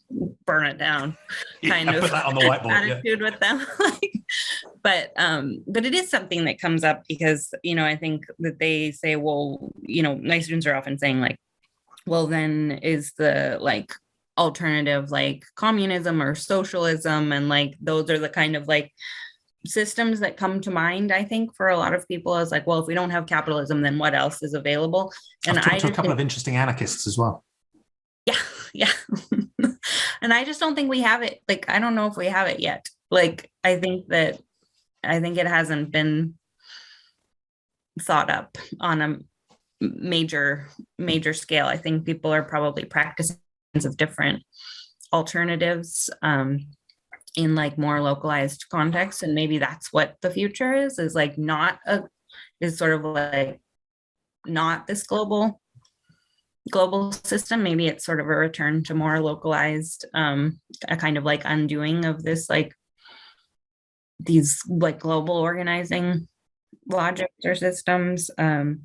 burn it down kind of put that on the whiteboard, attitude with them. But it is something that comes up because, you know, I think that they say, well, you know, my students are often saying like, well, then is the like alternative like communism or socialism, and like those are the kind of like systems that come to mind, I think, for a lot of people is like, well, if we don't have capitalism, then what else is available? And I've talked to a couple of interesting anarchists as well. Yeah. And I just don't think we have it. Like, I don't know if we have it yet. Like, I think it hasn't been thought up on a major scale. I think people are probably practicing of different alternatives in like more localized context, and maybe that's what the future is like is sort of like not this global system. Maybe it's sort of a return to more localized, a kind of like undoing of this like these like global organizing logics or systems. And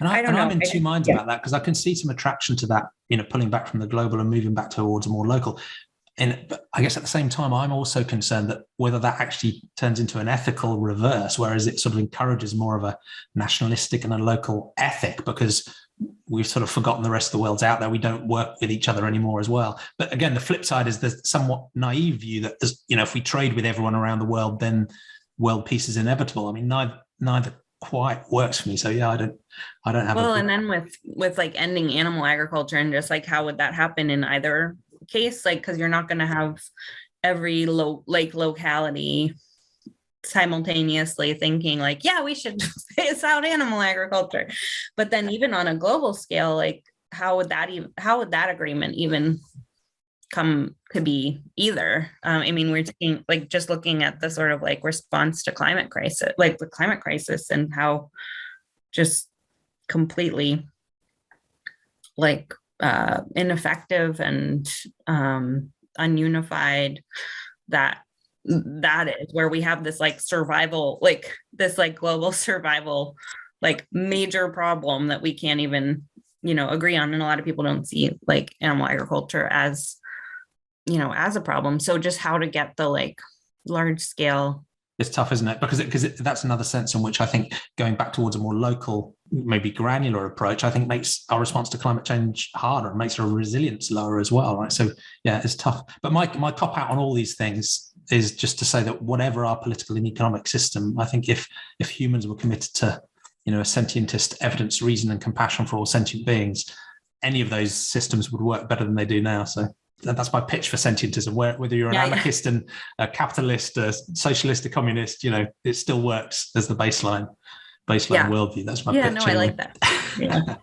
I don't know. I'm in two minds about that, because I can see some attraction to that, you know, pulling back from the global and moving back towards a more local. But I guess at the same time, I'm also concerned that whether that actually turns into an ethical reverse, whereas it sort of encourages more of a nationalistic and a local ethic, because we've sort of forgotten the rest of the world's out there. We don't work with each other anymore as well. But again, the flip side is the somewhat naive view that, you know, if we trade with everyone around the world, then world peace is inevitable. I mean, neither quite works for me. So yeah, I don't have. Well, and then with like ending animal agriculture, and just like how would that happen in either case? Like, because you're not going to have every locality simultaneously thinking like, yeah, we should phase out animal agriculture. But then even on a global scale, like how would that agreement even come to be either? I mean, we're taking like just looking at the sort of like response to climate crisis, like the climate crisis, and how just completely like ineffective and ununified that is, where we have this like survival, like this like global survival, like major problem that we can't even, agree on. And a lot of people don't see like animal agriculture as, as a problem. So just how to get the like large scale. It's tough, isn't it? Because that's another sense in which I think going back towards a more local, maybe granular approach, I think makes our response to climate change harder and makes our resilience lower as well, right? So yeah, it's tough. But my cop out on all these things is just to say that whatever our political and economic system, I think if humans were committed to, a sentientist evidence, reason, and compassion for all sentient beings, any of those systems would work better than they do now. So that's my pitch for sentientism. Whether you're an anarchist and a capitalist, a socialist, a communist, it still works as the baseline worldview. That's my pitch. Yeah, no, I like that. Yeah.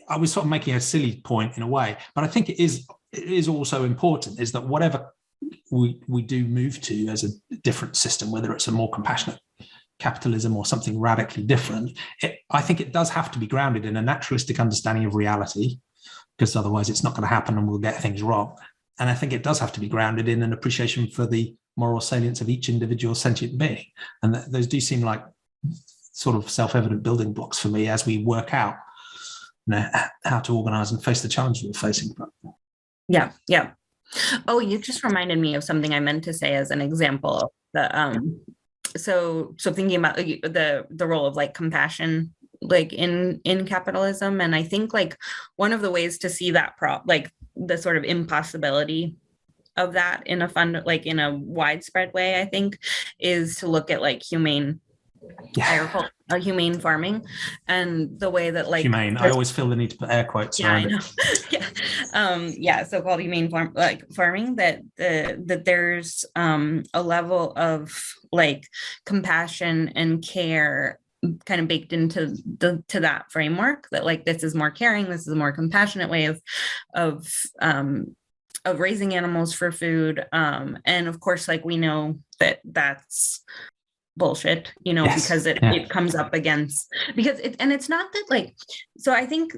I was sort of making a silly point in a way, but I think it is also important is that whatever we do move to as a different system, whether it's a more compassionate capitalism or something radically different, I think it does have to be grounded in a naturalistic understanding of reality, because otherwise it's not going to happen and we'll get things wrong. And I think it does have to be grounded in an appreciation for the moral salience of each individual sentient being. And those do seem like sort of self-evident building blocks for me as we work out how to organize and face the challenges we're facing. Yeah. Oh, you just reminded me of something I meant to say as an example. So thinking about the role of like compassion, like in capitalism, and I think like one of the ways to see that like the sort of impossibility of that in a widespread way, I think, is to look at like humane agriculture, humane farming, and the way that like humane. I always feel the need to put air quotes around it. So-called humane farming, that there's a level of like compassion and care kind of baked into to that framework, that like this is more caring, this is a more compassionate way of raising animals for food, and of course like we know that that's bullshit, yes. Because it comes up against, and it's not that like, so I think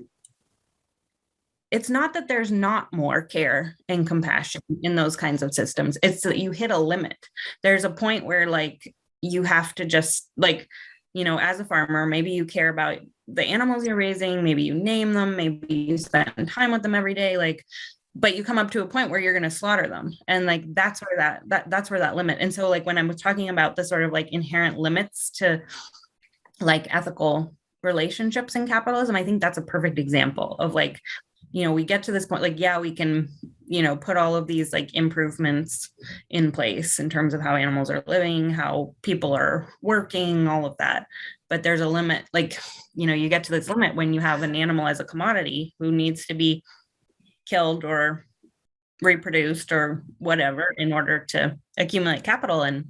it's not that there's not more care and compassion in those kinds of systems, it's that you hit a limit. There's a point where like you have to just like, as a farmer, maybe you care about the animals you're raising, maybe you name them, maybe you spend time with them every day, like, but you come up to a point where you're going to slaughter them. And like, that's where that's where that limit. And so like, when I was talking about the sort of like inherent limits to like ethical relationships in capitalism, I think that's a perfect example of like, we get to this point, like, yeah, we can, put all of these like improvements in place in terms of how animals are living, how people are working, all of that. But there's a limit, like, you get to this limit when you have an animal as a commodity who needs to be killed or reproduced or whatever in order to accumulate capital. And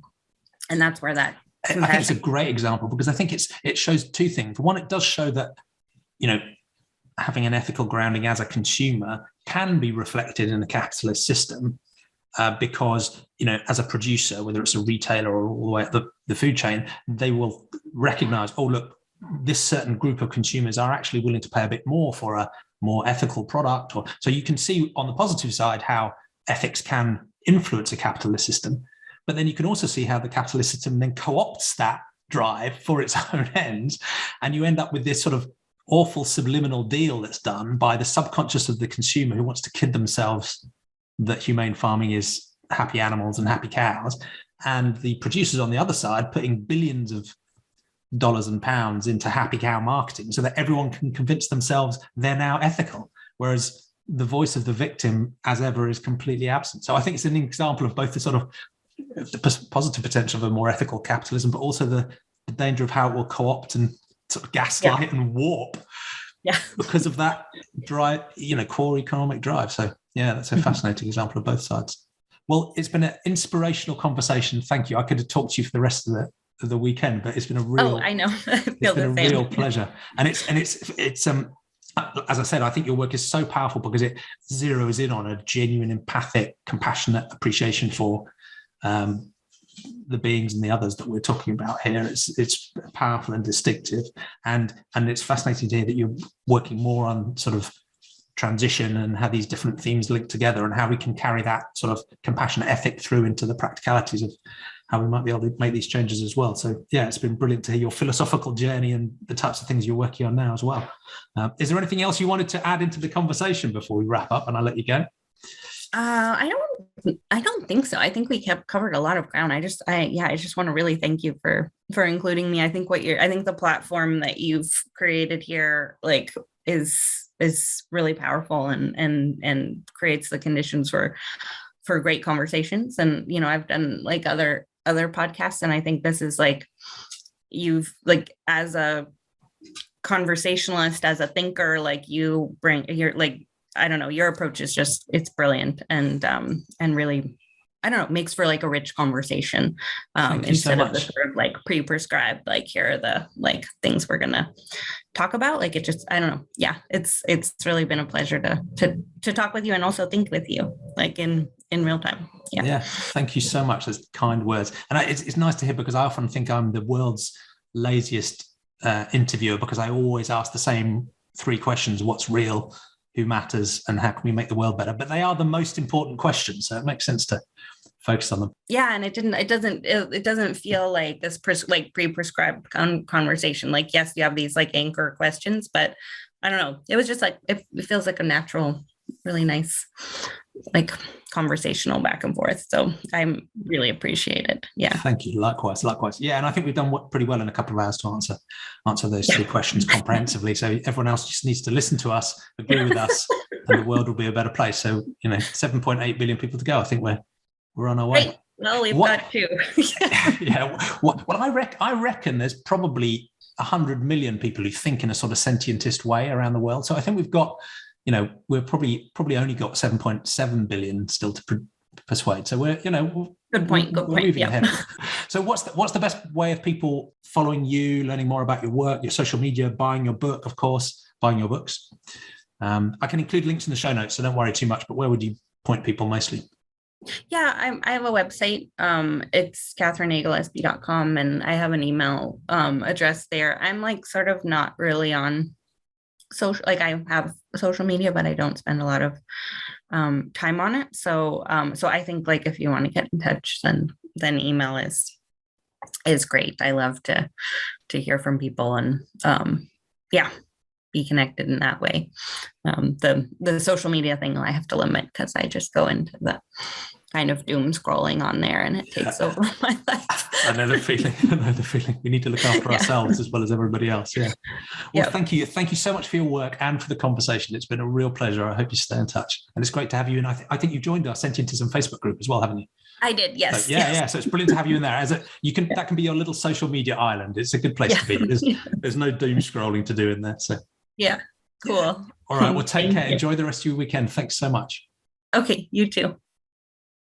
that's where that compassion. I think it's a great example, because I think it shows two things. One, it does show that, having an ethical grounding as a consumer can be reflected in a capitalist system, because, as a producer, whether it's a retailer or all the way up the food chain, they will recognize, oh, look, this certain group of consumers are actually willing to pay a bit more for a more ethical product. So you can see on the positive side how ethics can influence a capitalist system, but then you can also see how the capitalist system then co-opts that drive for its own ends, and you end up with this sort of awful subliminal deal that's done by the subconscious of the consumer who wants to kid themselves that humane farming is happy animals and happy cows, and the producers on the other side putting billions of dollars and pounds into happy cow marketing so that everyone can convince themselves they're now ethical, whereas the voice of the victim, as ever, is completely absent. So I think it's an example of both the sort of the positive potential of a more ethical capitalism, but also the danger of how it will co-opt and sort of gaslight and warp because of that drive, core economic drive. So yeah, that's a fascinating example of both sides. Well, it's been an inspirational conversation. Thank you. I could have talked to you for the rest of the weekend, but it's been a real. Oh, I know. I feel it's been the a same. real pleasure, and it's as I said, I think your work is so powerful because it zeroes in on a genuine, empathic, compassionate appreciation for the beings and the others that we're talking about here. It's powerful and distinctive, and it's fascinating to hear that you're working more on sort of transition and how these different themes link together and how we can carry that sort of compassionate ethic through into the practicalities of how we might be able to make these changes as well. So yeah, it's been brilliant to hear your philosophical journey and the types of things you're working on now as well. Is there anything else you wanted to add into the conversation before we wrap up and I'll let you go? I don't think so. I think we covered a lot of ground. I just want to really thank you for including me. I think the platform that you've created here, like, is really powerful and creates the conditions for great conversations. And, I've done like other podcasts, and I think this is like, you've like, as a conversationalist, as a thinker, like your approach is just, it's brilliant and really, I don't know, makes for like a rich conversation instead of the sort of like pre-prescribed, like, here are the like things we're gonna talk about. Like, it just, I don't know. Yeah, it's really been a pleasure to talk with you and also think with you, like in real time. Yeah. Thank you so much. Those kind words. And it's nice to hear, because I often think I'm the world's laziest interviewer, because I always ask the same three questions: what's real, who matters, and how can we make the world better? But they are the most important questions, so it makes sense to focus on them. Yeah, and it doesn't feel like this pre-prescribed conversation. Like, yes, you have these like anchor questions, but I don't know. It was just like, it feels like a natural, really nice, like, conversational back and forth. So I really appreciate it. Yeah. Thank you. Likewise. Yeah. And I think we've done pretty well in a couple of hours to answer those three questions comprehensively. So everyone else just needs to listen to us, agree with us, and the world will be a better place. So, 7.8 billion people to go. I think we're on our way. Great. Well, we've got two. Yeah. Well, I reckon there's probably 100 million people who think in a sort of sentientist way around the world. So I think we've got, we're probably only got 7.7 billion still to persuade. So we're, good point. We're moving ahead. So what's the best way of people following you, learning more about your work, your social media, buying your book, of course, buying your books? I can include links in the show notes, so don't worry too much. But where would you point people mostly? Yeah, I have a website. It's kathrynagillespie.com, and I have an email address there. I'm like sort of not really on social, like, I have social media, but I don't spend a lot of time on it. So I think, like, if you want to get in touch, then email is great. I love to hear from people and be connected in that way. The social media thing I have to limit, because I just go into the kind of doom scrolling on there, and it takes over my life. I know the feeling. We need to look after ourselves as well as everybody else. Yeah. Well, Thank you so much for your work and for the conversation. It's been a real pleasure. I hope you stay in touch, and it's great to have you. And I think you've joined our Sentientism Facebook group as well, haven't you? I did, yes. So, yeah. So it's brilliant to have you in there. That can be your little social media island. It's a good place to be. There's no doom scrolling to do in there. So yeah, cool. All right. Well, take care. Enjoy the rest of your weekend. Thanks so much. Okay, you too.